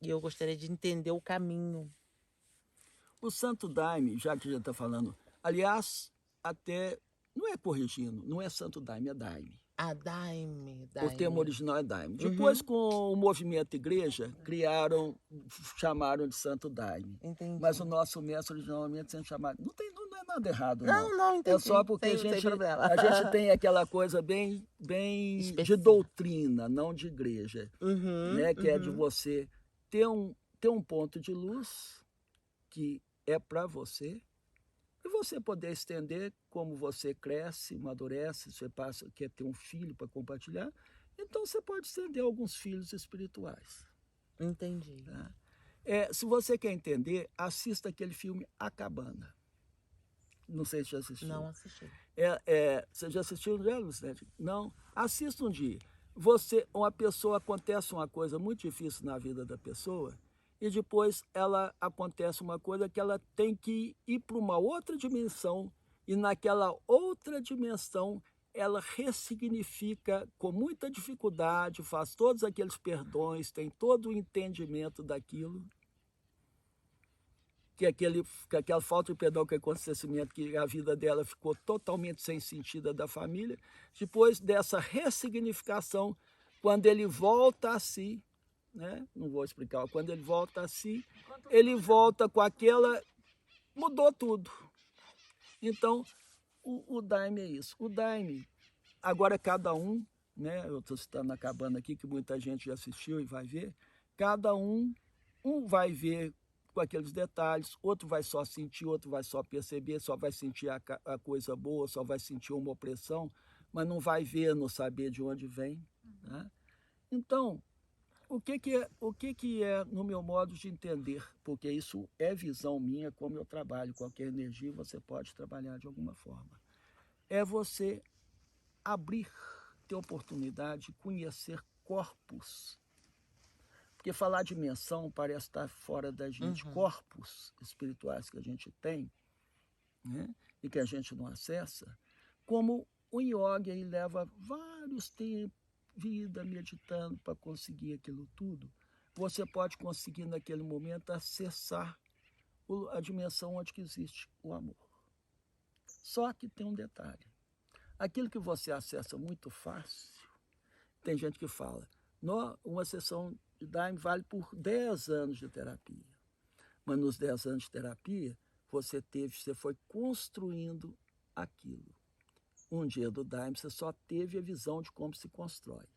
E eu gostaria de entender o caminho. O Santo Daime, já que já está falando, aliás, até, não é corrigindo, não é Santo Daime, é Daime. Daime. O termo original é Daime. Depois, com o movimento igreja, chamaram de Santo Daime. Entendi. Mas o nosso mestre originalmente sempre chamado. Não é nada errado, não. Entendi. É só porque a gente tem aquela coisa bem de doutrina, não de igreja. Né? Que é de você ter um ponto de luz que é para você, e você poder estender como você cresce, amadurece, você quer ter um filho para compartilhar, então você pode estender alguns filhos espirituais. Entendi. Tá? Se você quer entender, assista aquele filme A Cabana. Não sei se já assistiu. Não assisti. Você já assistiu, já, Lucinete? Não? Assista um dia. Acontece uma coisa muito difícil na vida da pessoa, e depois acontece uma coisa que ela tem que ir para uma outra dimensão, e naquela outra dimensão ela ressignifica com muita dificuldade, faz todos aqueles perdões, tem todo o entendimento daquilo, que aquela falta de perdão, que acontecimento, que a vida dela ficou totalmente sem sentido, da família. Depois dessa ressignificação, quando ele volta a si, né? Não vou explicar, quando ele volta a si, ele volta com aquela... Mudou tudo. Então, o Daime é isso. O Daime, agora cada um, né? Eu estou citando A Cabana aqui, que muita gente já assistiu e vai ver, cada um vai ver com aqueles detalhes, outro vai só sentir, outro vai só perceber, só vai sentir a coisa boa, só vai sentir uma opressão, mas não vai ver, não saber de onde vem. Né? Então, o que é no meu modo de entender? Porque isso é visão minha, como eu trabalho. Qualquer energia você pode trabalhar de alguma forma. É você ter oportunidade de conhecer corpos. Porque falar de dimensão parece estar fora da gente. Corpos espirituais que a gente tem, né, e que a gente não acessa, como o yoga, ele leva vários tempos, vida meditando para conseguir aquilo tudo. Você pode conseguir naquele momento acessar a dimensão onde que existe o amor. Só que tem um detalhe. Aquilo que você acessa muito fácil, tem gente que fala, uma sessão de Daime vale por 10 anos de terapia. Mas nos 10 anos de terapia, você foi construindo aquilo. Um dia do Daime, você só teve a visão de como se constrói.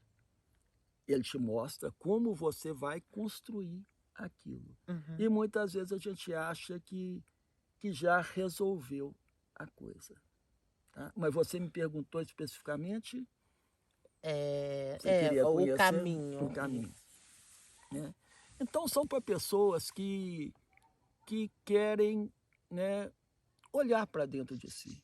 Ele te mostra como você vai construir aquilo. Uhum. E muitas vezes a gente acha que já resolveu a coisa. Tá? Mas você me perguntou especificamente... Você queria o conhecer caminho. o caminho. Né? Então, são para pessoas que querem, né, olhar para dentro de si,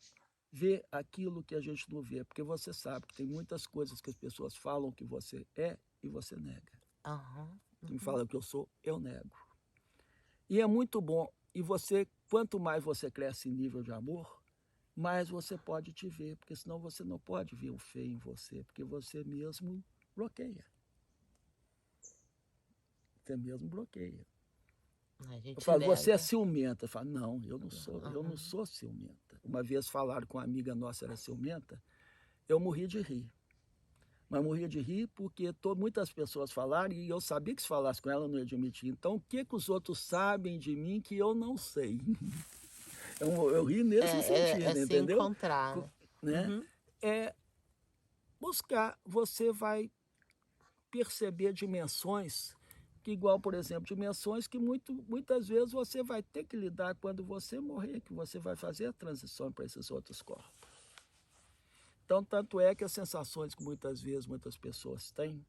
ver aquilo que a gente não vê, porque você sabe que tem muitas coisas que as pessoas falam que você é e você nega. Uhum. Quem fala que eu sou, eu nego. E é muito bom. E você, quanto mais você cresce em nível de amor, mais você pode te ver, porque senão você não pode ver o feio em você, porque você mesmo bloqueia. Você mesmo bloqueia. A gente Eu falo, nega. você é ciumenta. Eu falo, não, eu não sou ciumenta. Uma vez falaram com uma amiga nossa, era ciumenta, eu morri de rir. Mas morria de rir porque muitas pessoas falaram e eu sabia que se falasse com ela eu não ia admitir. Então, o que os outros sabem de mim que eu não sei? Eu ri nesse sentido, se entendeu? encontrar. Né? Uhum. É buscar, você vai perceber dimensões que, igual, por exemplo, dimensões que muitas vezes você vai ter que lidar quando você morrer, que você vai fazer a transição para esses outros corpos. Então, tanto é que as sensações que muitas vezes muitas pessoas têm,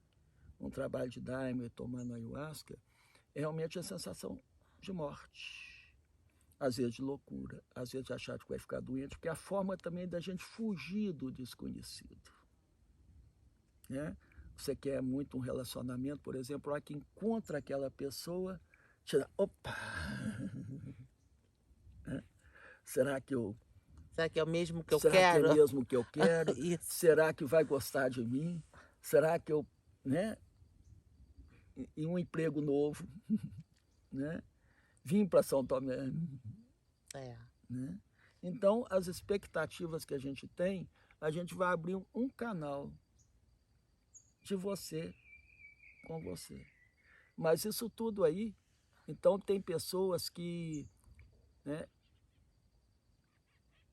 um trabalho de Daime, tomando ayahuasca, é realmente a sensação de morte. Às vezes de loucura, às vezes de achar que vai ficar doente, porque é a forma também da gente fugir do desconhecido. Né? Você quer muito um relacionamento, por exemplo, há que encontra aquela pessoa, tira, opa! Né? Será que é o mesmo que eu será quero? que é mesmo que eu quero? Isso. Será que vai gostar de mim? Será que eu, né? E um emprego novo, né? Vim para São Tomé. Né? Então, as expectativas que a gente tem, a gente vai abrir um canal de você com você. Mas isso tudo aí, então tem pessoas que, né,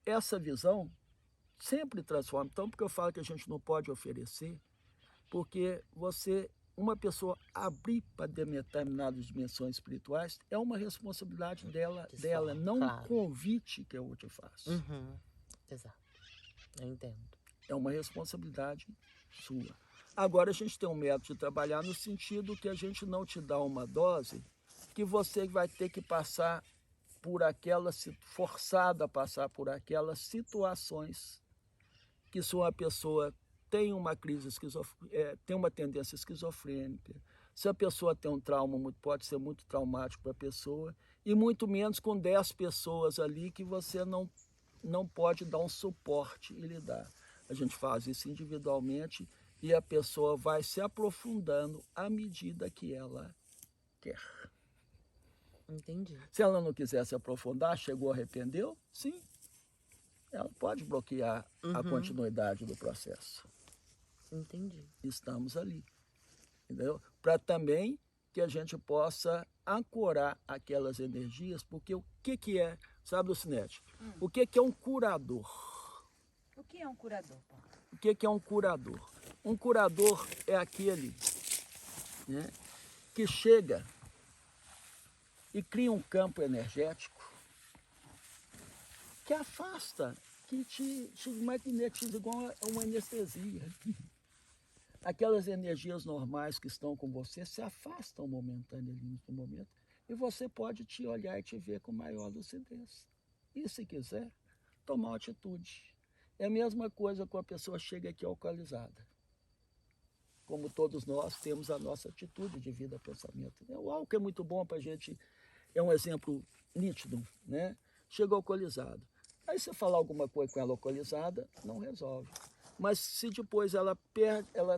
essa visão sempre transforma. Então, porque eu falo que a gente não pode oferecer, porque uma pessoa abrir para determinadas dimensões espirituais é uma responsabilidade dela, não um convite que eu te faço. Uhum. Exato, eu entendo. É uma responsabilidade sua. Agora, a gente tem um método de trabalhar no sentido que a gente não te dá uma dose que você vai ter que passar por forçado a passar por aquelas situações que se uma pessoa tem uma crise tem uma tendência esquizofrênica, se a pessoa tem um trauma, pode ser muito traumático para a pessoa, e muito menos com 10 pessoas ali que você não pode dar um suporte e lidar. A gente faz isso individualmente e a pessoa vai se aprofundando à medida que ela quer. Entendi. Se ela não quiser se aprofundar, chegou, arrependeu, sim, ela pode bloquear a continuidade do processo. Entendi. Estamos ali, entendeu? Para também que a gente possa ancorar aquelas energias, porque o que é, sabe, Lucinete? O que é um curador? O que é um curador, Paulo? O que é um curador? Um curador é aquele, né, que chega e cria um campo energético que afasta, que te magnetiza igual a uma anestesia. Aquelas energias normais que estão com você se afastam momentaneamente no momento e você pode te olhar e te ver com maior lucidez. E se quiser, tomar uma atitude. É a mesma coisa quando a pessoa chega aqui alcoolizada. Como todos nós temos a nossa atitude de vida, pensamento. O álcool é muito bom para a gente, é um exemplo nítido, né? Chega alcoolizado. Aí você falar alguma coisa com ela alcoolizada, não resolve. Mas se depois ela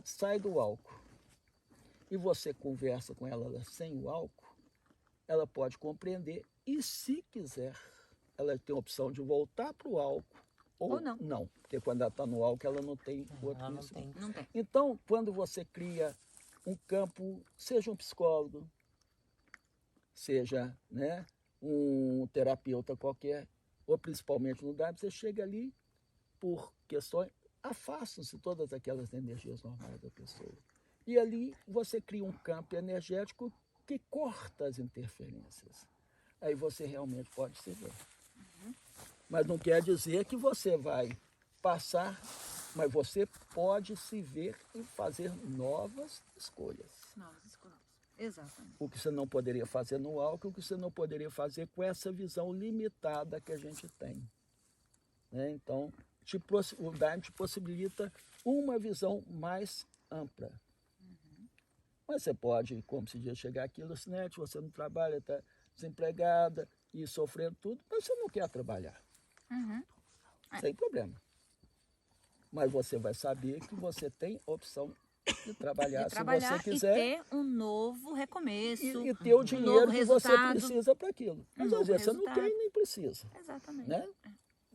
sai do álcool e você conversa com ela sem o álcool, ela pode compreender e, se quiser, ela tem a opção de voltar para o álcool Ou não. Não, porque quando ela está no álcool, ela não tem outro Ela não conhecimento. tem. Não tem. Então, quando você cria um campo, seja um psicólogo, seja, né, um terapeuta qualquer, ou principalmente no DAB, você chega ali por questões, afastam-se todas aquelas energias normais da pessoa. E ali você cria um campo energético que corta as interferências. Aí você realmente pode se ver. Mas não quer dizer que você vai passar, mas você pode se ver e fazer novas escolhas. Novas escolhas. Exatamente. O que você não poderia fazer no álcool, o que você não poderia fazer com essa visão limitada que a gente tem. Né? Então, o Daime te possibilita uma visão mais ampla. Mas você pode, como se diz, chegar aqui, Lucinete, você não trabalha, está desempregada e sofrendo tudo, mas você não quer trabalhar. Sem problema. Mas você vai saber que você tem opção de trabalhar, se você quiser. E ter um novo recomeço. E ter o novo dinheiro que você resultado. precisa para aquilo. Mas novo às vezes você não resultado. quer e nem precisa. Exatamente. Né?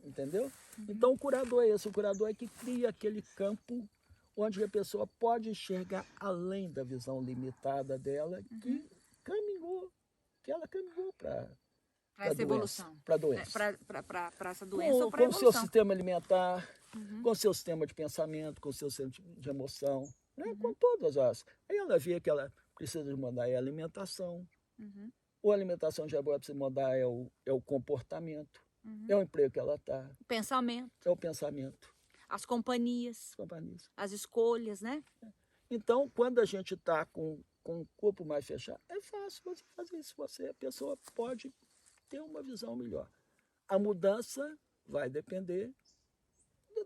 Entendeu? Então o curador é esse. O curador é que cria aquele campo onde a pessoa pode enxergar além da visão limitada dela, que caminhou, que ela caminhou para essa evolução. Para a doença. Para essa doença ou para a Com o seu evolução. sistema alimentar, com o seu sistema de pensamento, com o seu sistema de emoção, né? Com todas as. Aí ela vê que ela precisa de mudar a alimentação. Ou a alimentação já é boa, precisa mudar é o comportamento, é o emprego que ela está, O pensamento, é o pensamento. as companhias, Companhias. as escolhas, né? Então, quando a gente está com o corpo mais fechado, é fácil você fazer isso. A pessoa pode ter uma visão melhor. A mudança vai depender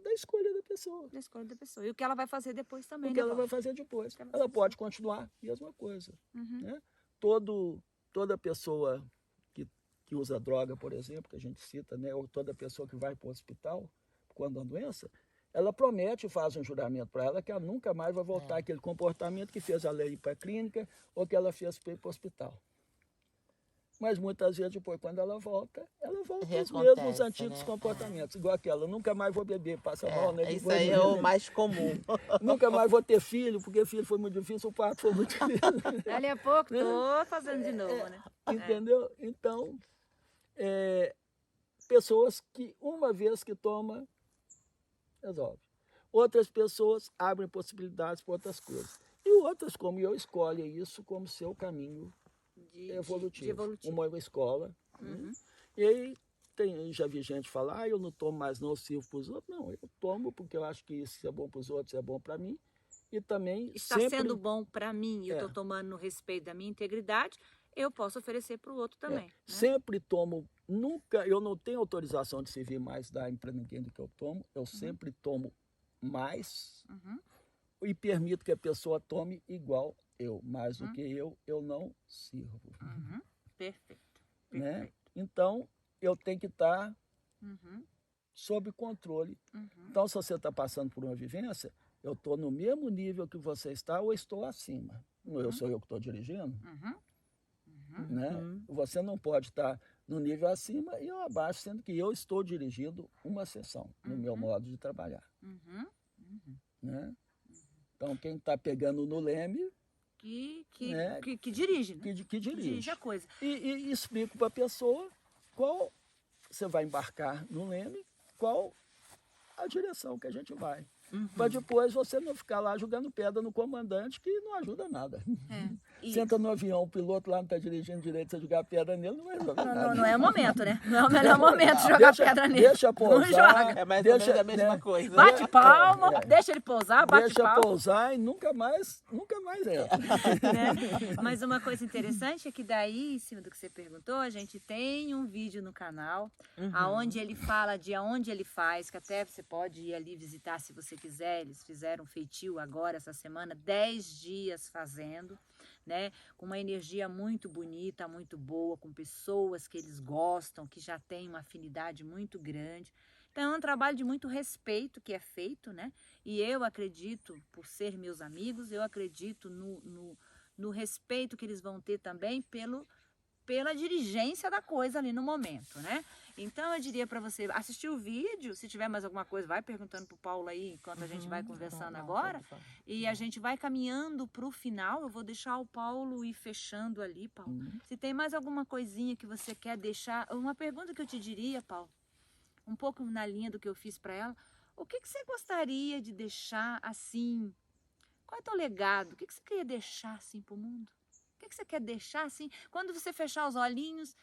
da escolha da pessoa. Da escolha da pessoa. E o que ela vai fazer depois também, O que ela vai fazer depois. Ela pode continuar a mesma coisa. Né? Toda pessoa que usa droga, por exemplo, que a gente cita, né? Ou toda pessoa que vai para o hospital quando a doença, ela promete e faz um juramento para ela que ela nunca mais vai voltar àquele comportamento que fez ela ir para a clínica ou que ela fez para ir para o hospital. Mas muitas vezes depois, quando ela volta aos mesmos antigos, né? Comportamentos. Igual aquela, nunca mais vou beber, passa mal, né? Isso aí é o mais comum. Nunca mais vou ter filho, porque filho foi muito difícil, o parto foi muito difícil. Dali a pouco, tô fazendo de novo, né? Entendeu? Então, pessoas que uma vez que toma, resolve. Outras pessoas abrem possibilidades para outras coisas. E outras, como eu, escolhem isso como seu caminho evolutivo. Uma escola. Né? E aí já vi gente falar, eu não tomo mais não, eu sirvo para os outros. Não, eu tomo porque eu acho que isso é bom para os outros, é bom para mim. E também está sendo bom para mim, eu estou tomando no respeito da minha integridade, eu posso oferecer para o outro também. Né? Sempre tomo, eu não tenho autorização de servir mais para ninguém do que eu tomo, eu sempre tomo mais e permito que a pessoa tome igual eu, mais do que eu não sirvo. Perfeito. Né? Então, eu tenho que estar sob controle. Então, se você está passando por uma vivência, eu estou no mesmo nível que você está ou estou acima. Eu sou eu que estou dirigindo. Né? Você não pode estar no nível acima e eu abaixo, sendo que eu estou dirigindo uma sessão no meu modo de trabalhar. Né? Então, quem está pegando no leme... Que dirige, né? Que dirige a coisa. E explico para a pessoa qual você vai embarcar no leme, qual a direção que a gente vai. Para depois você não ficar lá jogando pedra no comandante, que não ajuda nada. Senta no avião, o piloto lá não está dirigindo direito, você jogar pedra nele, não vai resolver nada. Não é o momento, né? Não é o melhor momento de jogar pedra nele. Deixa pousar. É mais ou menos a mesma coisa. Bate palma, deixa ele pousar, bate palma. Deixa pousar e nunca mais entra. Né? Mas uma coisa interessante é que daí, em cima do que você perguntou, a gente tem um vídeo no canal, onde ele fala de aonde ele faz, que até você pode ir ali visitar se você quiser. Eles fizeram um feitio agora, essa semana, 10 dias fazendo, né? Com uma energia muito bonita, muito boa, com pessoas que eles gostam, que já têm uma afinidade muito grande. Então é um trabalho de muito respeito que é feito, né? E eu acredito, por ser meus amigos, eu acredito no respeito que eles vão ter também pela dirigência da coisa ali no momento, né? Então eu diria para você assistir o vídeo, se tiver mais alguma coisa, vai perguntando pro Paulo aí, enquanto a gente vai conversando agora, e a gente vai caminhando pro final. Eu vou deixar o Paulo ir fechando ali, Paulo. Se tem mais alguma coisinha que você quer deixar, uma pergunta que eu te diria, Paulo, um pouco na linha do que eu fiz para ela, o que você gostaria de deixar assim? Qual é o teu legado? O que você queria deixar assim pro mundo? O que você quer deixar assim? Quando você fechar os olhinhos,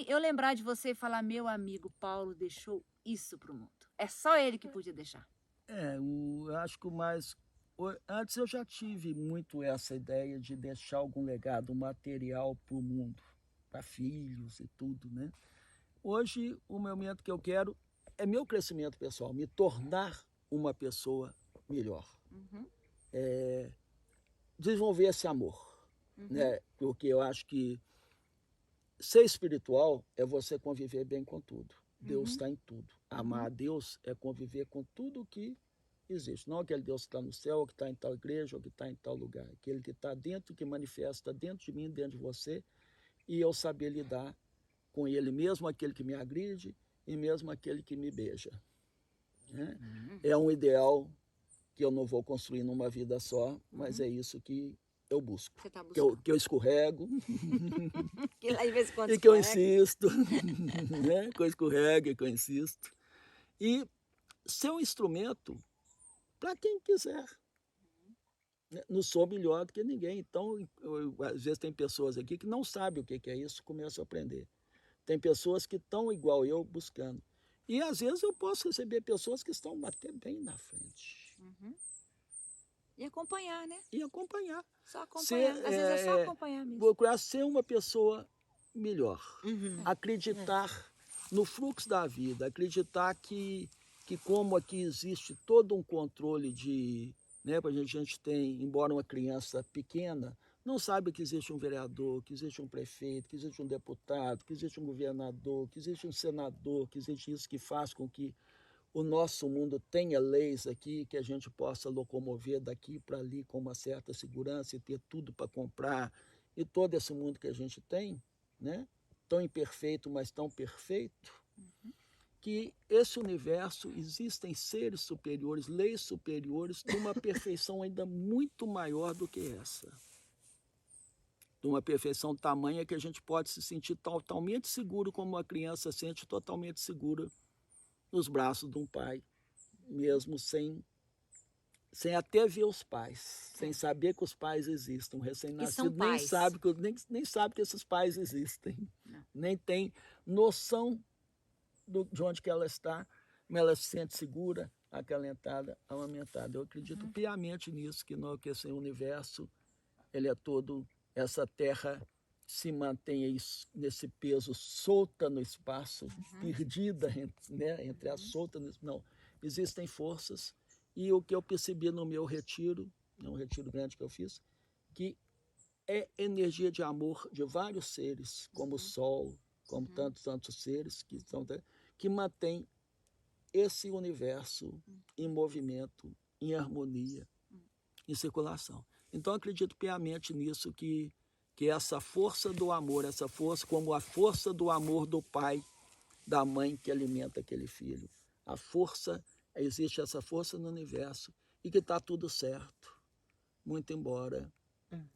eu lembrar de você e falar, meu amigo Paulo deixou isso pro mundo. É só ele que podia deixar. Eu acho que o mais... Antes eu já tive muito essa ideia de deixar algum legado material para o mundo, para filhos e tudo, né? Hoje, o momento que eu quero é meu crescimento pessoal, me tornar uma pessoa melhor. Desenvolver esse amor, né? Porque eu acho que ser espiritual é você conviver bem com tudo. Deus está em tudo. Amar a Deus é conviver com tudo que existe. Não aquele Deus que está no céu, ou que está em tal igreja, ou que está em tal lugar. Aquele que está dentro, que manifesta dentro de mim, dentro de você, e eu saber lidar com ele, mesmo aquele que me agride e mesmo aquele que me beija. Né? É um ideal que eu não vou construir numa vida só, mas é isso que eu busco. Você tá que eu escorrego que lá, de vez em quando, e que eu insisto, né? Que eu escorrego e que eu insisto. E ser um instrumento para quem quiser. Não sou melhor do que ninguém. Então, às vezes tem pessoas aqui que não sabem o que é isso, começam a aprender. Tem pessoas que estão igual eu buscando. E às vezes eu posso receber pessoas que estão até bem na frente. E acompanhar, né? E acompanhar. Só acompanhar. Às vezes é só acompanhar mesmo. Procurar ser uma pessoa melhor. Acreditar no fluxo da vida. Acreditar que como aqui existe todo um controle de... Né, a gente tem, embora uma criança pequena, não sabe que existe um vereador, que existe um prefeito, que existe um deputado, que existe um governador, que existe um senador, que existe isso que faz com que o nosso mundo tenha leis aqui, que a gente possa locomover daqui para ali com uma certa segurança e ter tudo para comprar. E todo esse mundo que a gente tem, né, tão imperfeito, mas tão perfeito, que esse universo existem seres superiores, leis superiores, de uma perfeição ainda muito maior do que essa. De uma perfeição tamanha que a gente pode se sentir totalmente seguro, como uma criança sente totalmente segura nos braços de um pai, mesmo sem até ver os pais, sem saber que os pais existem. Um recém-nascido nem sabe que esses pais existem, nem tem noção de onde que ela está, mas ela se sente segura, acalentada, amamentada. Eu acredito piamente nisso, que esse universo, ele é todo, essa terra se mantém aí nesse peso, solta no espaço, perdida, né, entre as soltas. Não, existem forças, e o que eu percebi no meu retiro, um retiro grande que eu fiz, que é energia de amor de vários seres, como o sol, como tantos seres que mantém esse universo em movimento, em harmonia, em circulação. Então, acredito piamente nisso, que essa força do amor, essa força como a força do amor do pai, da mãe que alimenta aquele filho. Existe essa força no universo e que está tudo certo. Muito embora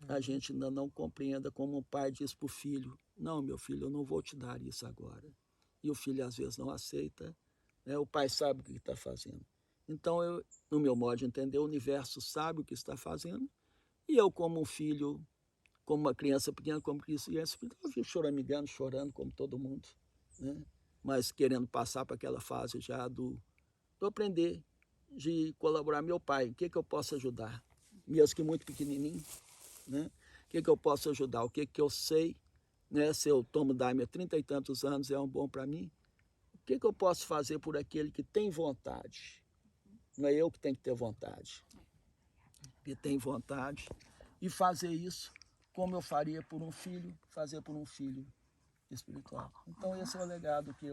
a gente ainda não compreenda, como um pai diz para o filho, não, meu filho, eu não vou te dar isso agora. E o filho às vezes não aceita, né? O pai sabe o que está fazendo. Então, no meu modo de entender, o universo sabe o que está fazendo, e eu, como um filho, como uma criança pequena, como criança, eu fico choramingando, chorando, como todo mundo, né? Mas querendo passar para aquela fase já do aprender, de colaborar. Meu pai, o que eu posso ajudar? Mesmo que muito pequenininho, né? O que eu posso ajudar? O que eu sei, né? Se eu tomo Daime há 30 e tantos anos, é um bom para mim. O que eu posso fazer por aquele que tem vontade? Não é eu que tenho que ter vontade. Que tem vontade. E fazer isso como eu faria por um filho, fazer por um filho espiritual. Então, esse é o legado que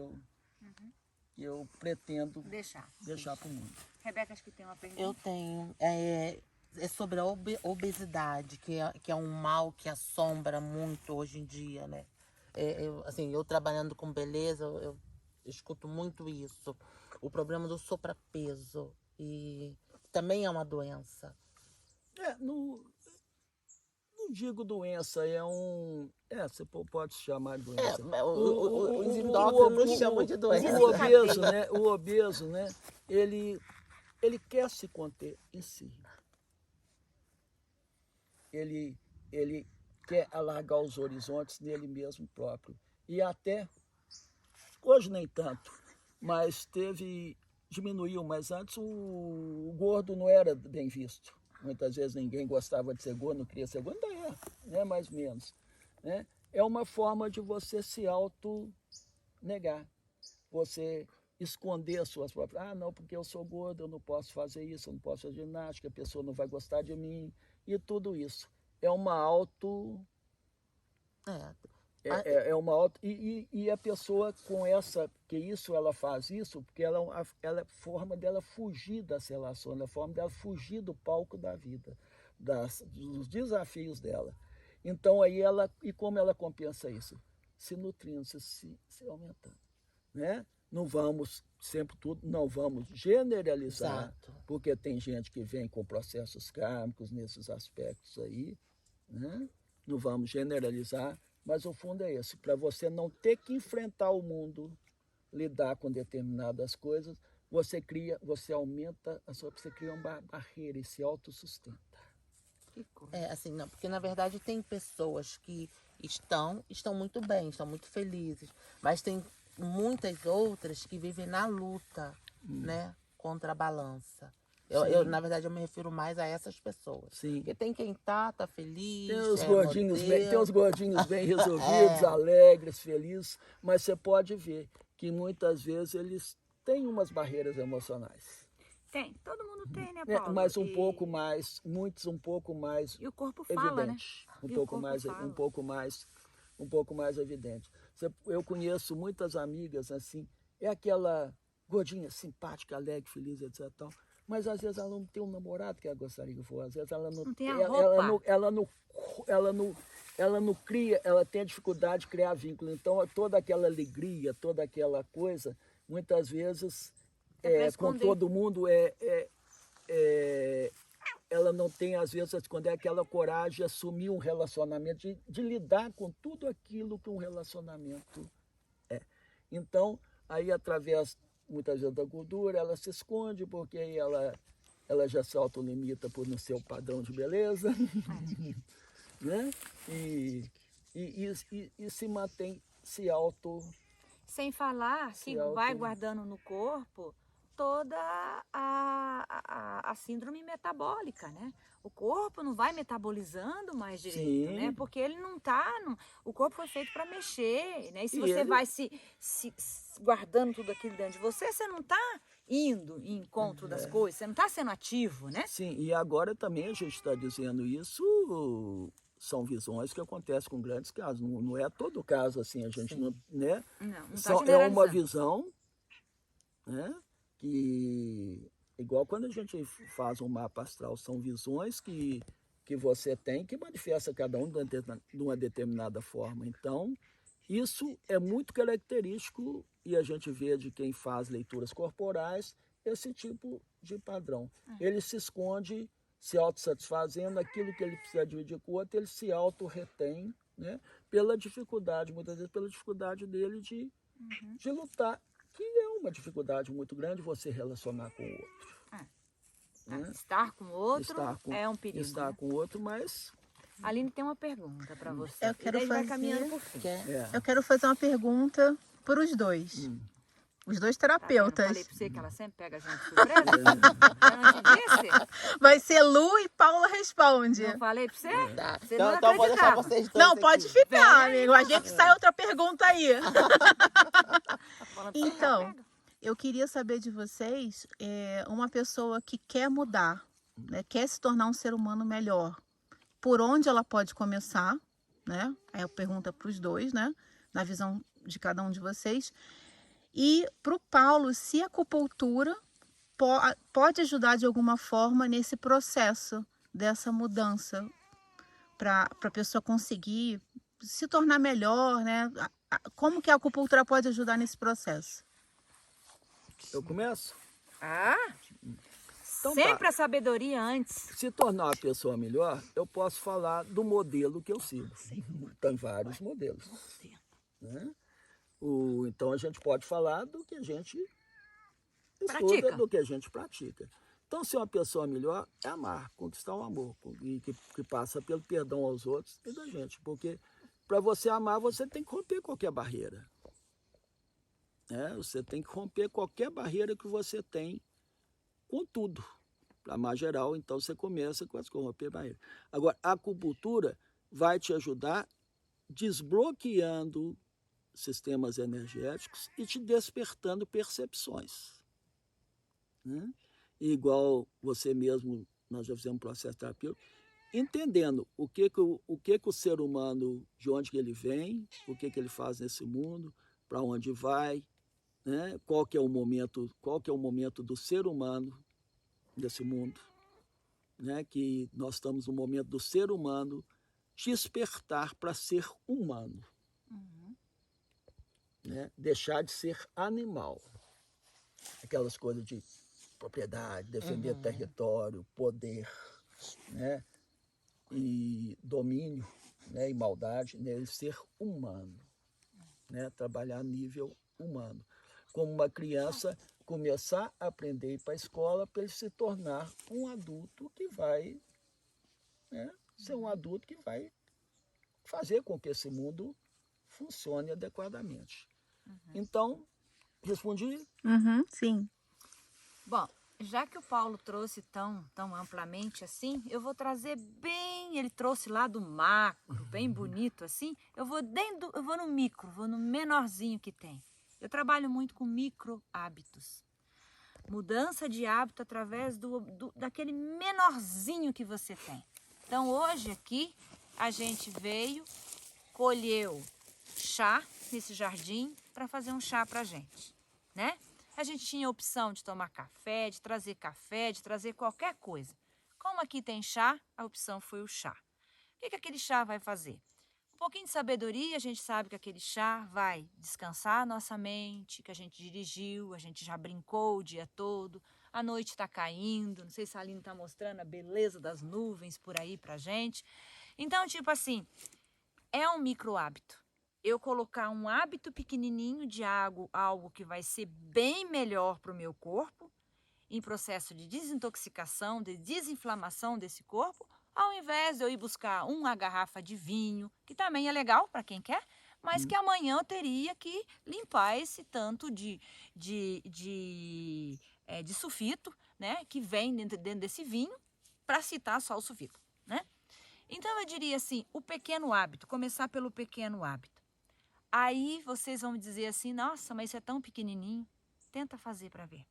eu pretendo deixar para o mundo. Rebeca, acho que tem uma pergunta. Eu tenho. É sobre a obesidade, que é um mal que assombra muito hoje em dia, né? assim, eu trabalhando com beleza, eu escuto muito isso. O problema do sobrepeso. E também é uma doença. Não digo doença, você pode chamar de doença. Os endócrinos chamam de doença. O obeso, né? Ele quer se conter em si. Ele quer alargar os horizontes nele mesmo próprio. E até, hoje nem tanto, mas diminuiu, mas antes o gordo não era bem visto. Muitas vezes ninguém gostava de ser gordo, não queria ser gordo, ainda né? Mais ou menos. Né? É uma forma de você se auto-negar. Você esconder as suas próprias... não, porque eu sou gordo, eu não posso fazer isso, eu não posso fazer ginástica, a pessoa não vai gostar de mim. E tudo isso. É uma auto... É uma auto... E a pessoa com ela faz isso, porque ela é forma dela fugir das relações, é forma dela fugir do palco da vida, dos desafios dela. Então aí e como ela compensa isso? Se nutrindo, se aumentando, né? Não vamos não vamos generalizar, Exato. porque tem gente que vem com processos kármicos nesses aspectos aí, né? Não vamos generalizar, mas o fundo é esse, para você não ter que enfrentar o mundo, lidar com determinadas coisas, você aumenta você cria uma barreira e se autossustenta. Assim, não, porque na verdade tem pessoas que estão muito bem, estão muito felizes, mas tem muitas outras que vivem na luta, né, contra a balança. Na verdade, eu me refiro mais a essas pessoas. Sim. Porque tem quem tá feliz. Tem os gordinhos bem resolvidos, alegres, felizes, mas você pode ver que muitas vezes eles têm umas barreiras emocionais. Tem, todo mundo tem, né, Paulo? Mas muitos um pouco mais e o corpo fala, evidente, né? um pouco mais evidente. Eu conheço muitas amigas assim, é aquela gordinha simpática, alegre, feliz, etc. Tal, mas às vezes ela não tem um namorado que ela gostaria que fosse, às vezes ela não tem a roupa. Ela não cria, ela tem a dificuldade de criar vínculo. Então toda aquela alegria, toda aquela coisa, muitas vezes com todo mundo ela não tem, às vezes, quando é aquela coragem de assumir um relacionamento, de lidar com tudo aquilo que um relacionamento é. Então, aí através, muitas vezes, da gordura, ela se esconde, porque aí ela já se autolimita por não ser o padrão de beleza, né? E se mantém, Sem falar que vai guardando no corpo toda a síndrome metabólica, né? O corpo não vai metabolizando mais direito, né? Porque ele não tá... o corpo foi feito para mexer, né? E se você vai se guardando tudo aquilo dentro de você, você não tá indo em encontro das coisas, você não tá sendo ativo, né? Sim, e agora também a gente está dizendo isso... São visões que acontecem com grandes casos. Não é todo caso assim, a gente não, né? Não tá é uma visão, né? Que igual quando a gente faz um mapa astral, são visões que você tem que manifesta cada um de uma determinada forma. Então, isso é muito característico e a gente vê de quem faz leituras corporais esse tipo de padrão. Ele se esconde se autossatisfazendo, aquilo que ele precisa dividir com o outro, ele se auto-retém, né? Pela dificuldade, muitas vezes pela dificuldade dele de lutar, que é uma dificuldade muito grande você relacionar com o outro. Né? Estar com o outro é um perigo. Estar com o outro, mas... Aline tem uma pergunta para você. Eu quero vai caminhando por fim. Eu quero fazer uma pergunta para os dois. Os dois terapeutas. Eu falei pra você que ela sempre pega a gente de surpresa? Eu não te disse? Vai ser Lu e Paula responde. Não falei pra você? Você Então, não vou deixar acreditava. vocês dois Não, aqui. pode ficar, amigo. A gente sai outra pergunta aí. Falando pra você, Então, pega. eu queria saber de vocês, uma pessoa que quer mudar, né, quer se tornar um ser humano melhor, por onde ela pode começar, né? Aí eu pergunto para os dois, né? Na visão de cada um de vocês. E para o Paulo, se a acupuntura pode ajudar de alguma forma nesse processo dessa mudança, para a pessoa conseguir se tornar melhor, né? Como que a acupuntura pode ajudar nesse processo? Eu começo? Ah, Então sempre tá. a sabedoria antes. Se tornar uma pessoa melhor, eu posso falar do modelo que eu sigo. Tem vários modelos. Né? Então a gente pode falar do que a gente estuda, Pratica. do que a gente pratica. Então, ser uma pessoa melhor é amar, conquistar o amor, e que passa pelo perdão aos outros e da gente. Porque para você amar, você tem que romper qualquer barreira. Você tem que romper qualquer barreira que você tem com tudo. Para amar geral, então você começa com as romper barreiras. Agora, a acupuntura vai te ajudar desbloqueando sistemas energéticos e te despertando percepções. Né? E igual você mesmo, nós já fizemos um processo terapêutico, entendendo o que o ser humano, de onde que ele vem, o que ele faz nesse mundo, para onde vai, né? Qual que é o momento do ser humano desse mundo, né? Que nós estamos no momento do ser humano despertar para ser humano. Né? Deixar de ser animal. Aquelas coisas de propriedade, defender território, poder, né? E domínio, né? E maldade, né? E ser humano, né? Trabalhar a nível humano. Como uma criança começar a aprender a ir para a escola para ele se tornar um adulto que vai, né? Ser um adulto que vai fazer com que esse mundo funcione adequadamente. Então, respondi? Sim. Bom, já que o Paulo trouxe tão amplamente assim, eu vou trazer bem, ele trouxe lá do macro, bem bonito assim, eu vou no micro, vou no menorzinho que tem. Eu trabalho muito com micro hábitos. Mudança de hábito através daquele menorzinho que você tem. Então hoje aqui a gente veio, colheu chá nesse jardim para fazer um chá pra gente, né? A gente tinha a opção de tomar café, de trazer qualquer coisa. Como aqui tem chá, a opção foi o chá. O que aquele chá vai fazer? Um pouquinho de sabedoria, a gente sabe que aquele chá vai descansar a nossa mente, que a gente dirigiu, a gente já brincou o dia todo, a noite está caindo, não sei se a Aline está mostrando a beleza das nuvens por aí pra gente. Então, tipo assim, é um micro hábito. Eu colocar um hábito pequenininho de algo que vai ser bem melhor para o meu corpo, em processo de desintoxicação, de desinflamação desse corpo, ao invés de eu ir buscar uma garrafa de vinho, que também é legal para quem quer, mas que amanhã eu teria que limpar esse tanto de sulfito, né, que vem dentro desse vinho, para citar só o sulfito, né? Então eu diria assim, o pequeno hábito, começar pelo pequeno hábito. Aí vocês vão me dizer assim, nossa, mas isso é tão pequenininho. Tenta fazer para ver.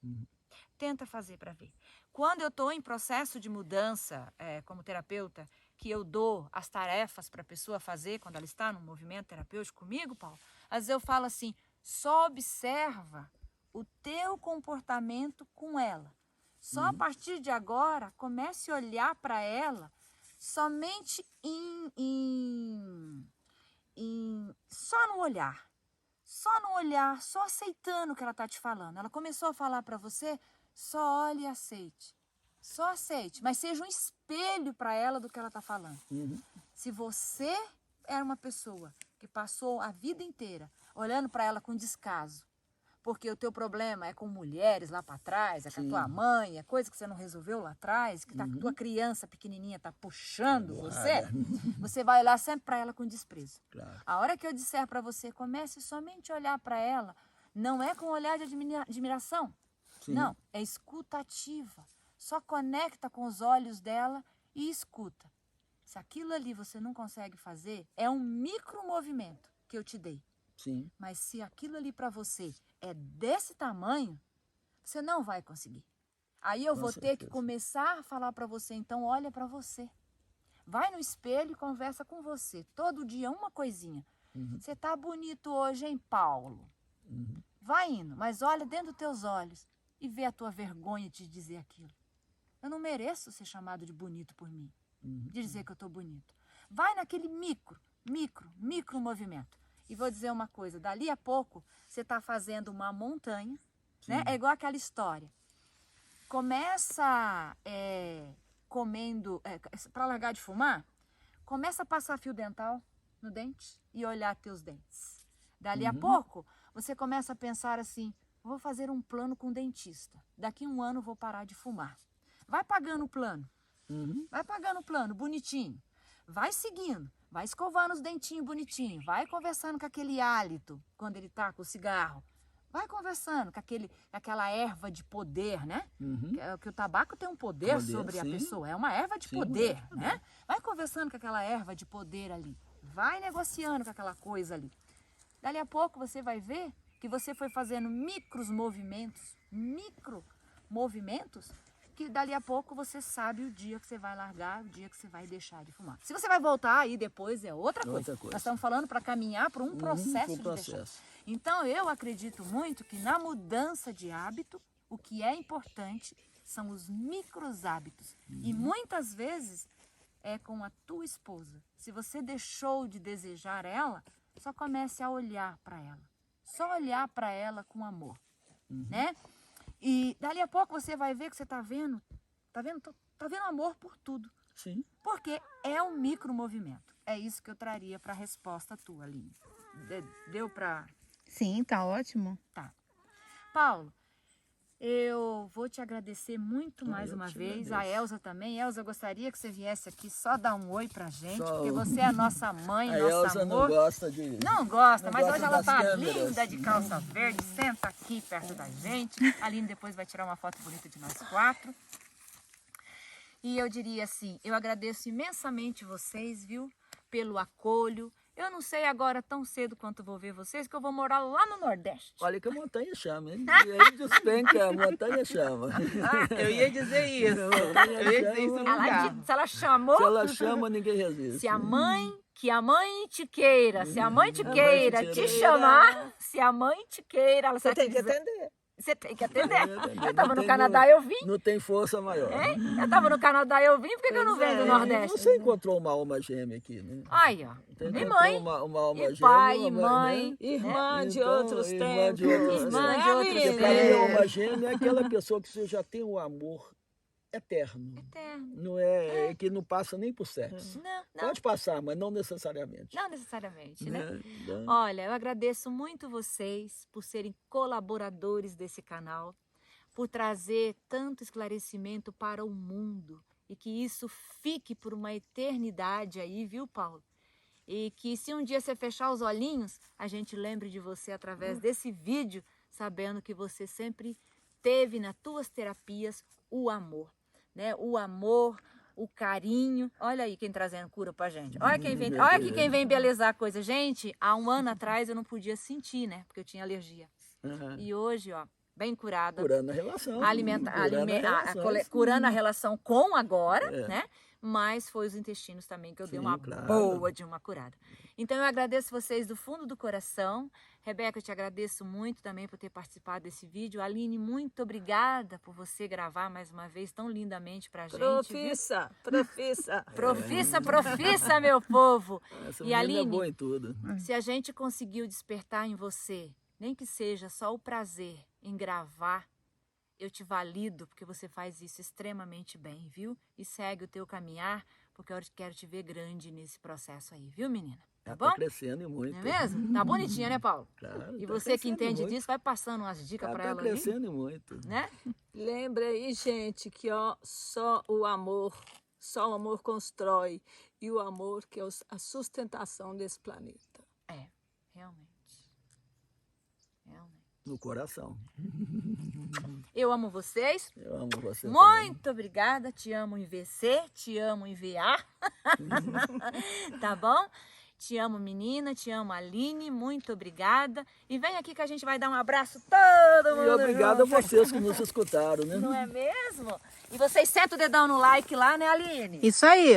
Tenta fazer para ver. Quando eu estou em processo de mudança, como terapeuta, que eu dou as tarefas para a pessoa fazer quando ela está num movimento terapêutico comigo, Paulo, às vezes eu falo assim, só observa o teu comportamento com ela. Só a partir de agora, comece a olhar para ela somente só no olhar, só aceitando o que ela está te falando. Ela começou a falar para você, só olhe e aceite. Só aceite, mas seja um espelho para ela do que ela está falando. Se você era uma pessoa que passou a vida inteira olhando para ela com descaso, porque o teu problema é com mulheres lá para trás, é com a tua mãe, é coisa que você não resolveu lá atrás, que a tua criança pequenininha está puxando você vai olhar sempre para ela com desprezo. Claro. A hora que eu disser para você, comece somente a olhar para ela, não é com um olhar de admiração, não, é escutativa. Só conecta com os olhos dela e escuta. Se aquilo ali você não consegue fazer, é um micro movimento que eu te dei. Sim. Mas se aquilo ali para você é desse tamanho, você não vai conseguir. Aí eu vou ter que começar a falar para você, então olha para você. Vai no espelho e conversa com você. Todo dia uma coisinha. Você tá bonito hoje, hein, Paulo? Vai indo, mas olha dentro dos teus olhos e vê a tua vergonha de dizer aquilo. Eu não mereço ser chamado de bonito por mim. De dizer que eu tô bonito. Vai naquele micro. micro movimento. E vou dizer uma coisa, dali a pouco você está fazendo uma montanha, né? É igual aquela história. Começa comendo, para largar de fumar, começa a passar fio dental no dente e olhar teus dentes. Dali a pouco, você começa a pensar assim, vou fazer um plano com o dentista. Daqui 1 ano vou parar de fumar. Vai pagando o plano. Vai pagando o plano, bonitinho. Vai seguindo. Vai escovando os dentinhos bonitinho. Vai conversando com aquele hálito, quando ele tá com o cigarro. Vai conversando com aquela erva de poder, né? Que o tabaco tem um poder sobre a pessoa. É uma erva de poder, né? Vai conversando com aquela erva de poder ali. Vai negociando com aquela coisa ali. Dali a pouco você vai ver que você foi fazendo micro movimentos, que dali a pouco você sabe o dia que você vai largar, o dia que você vai deixar de fumar. Se você vai voltar aí depois é outra coisa. Nós estamos falando para caminhar para um processo de deixar. Então eu acredito muito que na mudança de hábito, o que é importante são os micros hábitos. E muitas vezes é com a tua esposa. Se você deixou de desejar ela, só comece a olhar para ela. Só olhar para ela com amor, né? E dali a pouco você vai ver que você está vendo amor por tudo. Sim. Porque é um micro movimento. É isso que eu traria para a resposta tua, Aline. Deu para... Sim, tá ótimo. Tá. Paulo, eu vou te agradecer muito mais uma vez. A Elza também. Elza, eu gostaria que você viesse aqui só dar um oi pra gente, porque você é a nossa mãe, a nosso Elza amor. Não gosta de... Não gosta, mas gosta hoje ela tá câmeras. linda de calça verde. Senta aqui perto da gente. A Aline depois vai tirar uma foto bonita de nós 4. E eu diria assim, eu agradeço imensamente vocês, viu? Pelo acolho. Eu não sei agora tão cedo quanto vou ver vocês, que eu vou morar lá no Nordeste. Olha que a montanha chama, hein? E aí despenca, a montanha chama. Eu ia dizer isso. Eu ia dizer isso no lugar. Se ela chamou... Se ela chama, ninguém resiste. Se a mãe, que a mãe te queira, se a mãe te A mãe queira te chamar, se a mãe te queira... Você tem que atender. Você tem que atender. Eu estava Não no tem Canadá, eu vim. Não tem força maior. Eu estava no Canadá, eu vim. Por que eu não venho do Nordeste? Você encontrou uma alma gêmea aqui, né? Aí, ó. Você E encontrou mãe. uma alma E gêmea, pai, e uma mãe. né? Irmã de Então, outros irmã tempos. de outros Irmã tempos. de outros Porque tempos. para mim, a alma gêmea é aquela pessoa que você já tem um amor eterno. Eterno. Não é que não passa nem por sexo. Não, Pode passar, mas não necessariamente. não necessariamente, né? Né? Olha, eu agradeço muito vocês por serem colaboradores desse canal, por trazer tanto esclarecimento para o mundo e que isso fique por uma eternidade aí, viu, Paulo? E que se um dia você fechar os olhinhos, a gente lembre de você através desse vídeo, sabendo que você sempre teve nas tuas terapias o amor, né? O amor, o carinho. Olha aí quem trazendo cura pra gente. Olha aqui quem vem embelezar a coisa. Gente, há 1 ano atrás eu não podia sentir, né? Porque eu tinha alergia. E hoje, ó, bem curada. Curando a relação. Curando a relação com agora, né? Mas foi os intestinos também que eu dei uma boa de uma curada. Então eu agradeço vocês do fundo do coração. Rebeca, eu te agradeço muito também por ter participado desse vídeo. Aline, muito obrigada por você gravar mais uma vez tão lindamente pra gente. Profissa, meu povo. Essa E menina Aline, é boa em tudo. se a gente conseguiu despertar em você, nem que seja só o prazer em gravar, eu te valido, porque você faz isso extremamente bem, viu? E segue o teu caminhar, porque eu quero te ver grande nesse processo aí, viu, menina? Tá bom? Tá crescendo e muito. Não é mesmo? Tá bonitinha, né, Paulo? Claro, E tá você que crescendo entende muito. disso, vai passando umas dicas pra Tá ela ali, crescendo e muito. né? Lembra aí, gente, que ó, só o amor constrói. E o amor que é a sustentação desse planeta. É, realmente. No coração. Eu amo vocês. Eu amo você. Muito obrigada. Te amo em VC, te amo em VA. Tá bom? Te amo, menina. Te amo, Aline. Muito obrigada. E vem aqui que a gente vai dar um abraço todo mundo. E obrigado a junto. vocês que nos escutaram, né? Não é mesmo? E vocês sentam o dedão no like lá, né, Aline? Isso aí.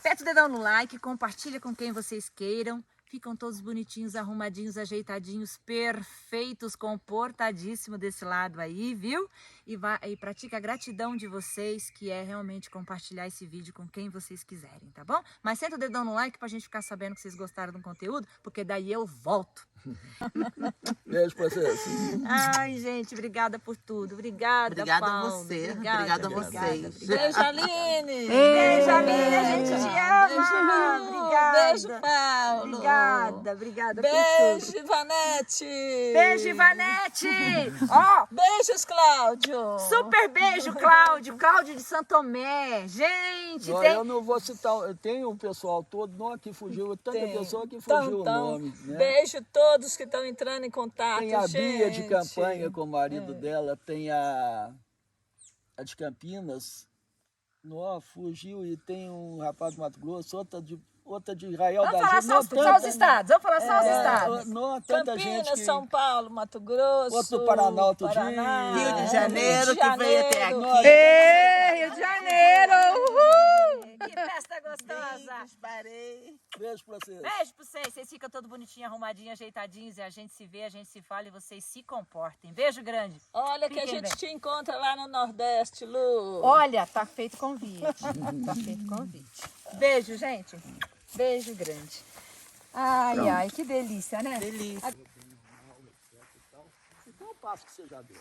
Aperta o dedão no like, compartilha com quem vocês queiram. ficam todos bonitinhos, arrumadinhos, ajeitadinhos, perfeitos, comportadíssimo desse lado aí, viu? E pratica a gratidão de vocês, que é realmente compartilhar esse vídeo com quem vocês quiserem, tá bom? Mas senta o dedão no like pra gente ficar sabendo que vocês gostaram do conteúdo, porque daí eu volto. Beijo pra vocês. Ai, gente, obrigada por tudo. Obrigada, Obrigada a Paulo. você. Obrigada a vocês. Beijo, Aline. Beijo, Aline, a gente te ama. Beijo, Lu. Obrigada. Beijo, Paulo. Obrigada por Beijo, tudo. Ivanete. Beijo, Ivanete. Ó, Beijos, Cláudio. super beijo, Cláudio. Cláudio de Santo Tomé. Gente, Agora, tem... eu não vou citar, tem um pessoal todo, não que fugiu, tanta Tem. pessoa que fugiu o nome. Né? Beijo a todos que estão entrando em contato, Tem a Bia de gente. Campanha com o marido dela, tem a de Campinas, não, fugiu, e tem um rapaz do Mato Grosso, outra de Israel Vamos da falar Gente. só os estados. Vamos falar só os estados. Não, tanta Campinas, gente que... São Paulo, Mato Grosso, Outro do Paraná outro dia. Rio de Janeiro, que veio até aqui. Rio de Janeiro. Uhul. Que festa gostosa. Beijos, parei. Beijo pra vocês. Beijo pra vocês. Vocês ficam todos bonitinhos, arrumadinhos, ajeitadinhos. E a gente se vê, a gente se fala e vocês se comportem. Beijo grande. Olha que a Fiquem gente bem. te encontra lá no Nordeste, Lu. Olha, tá feito convite. Tá feito convite. Beijo, gente. Beijo grande. Ai, ai, que delícia, né? Delícia. Então eu passo que você já deu.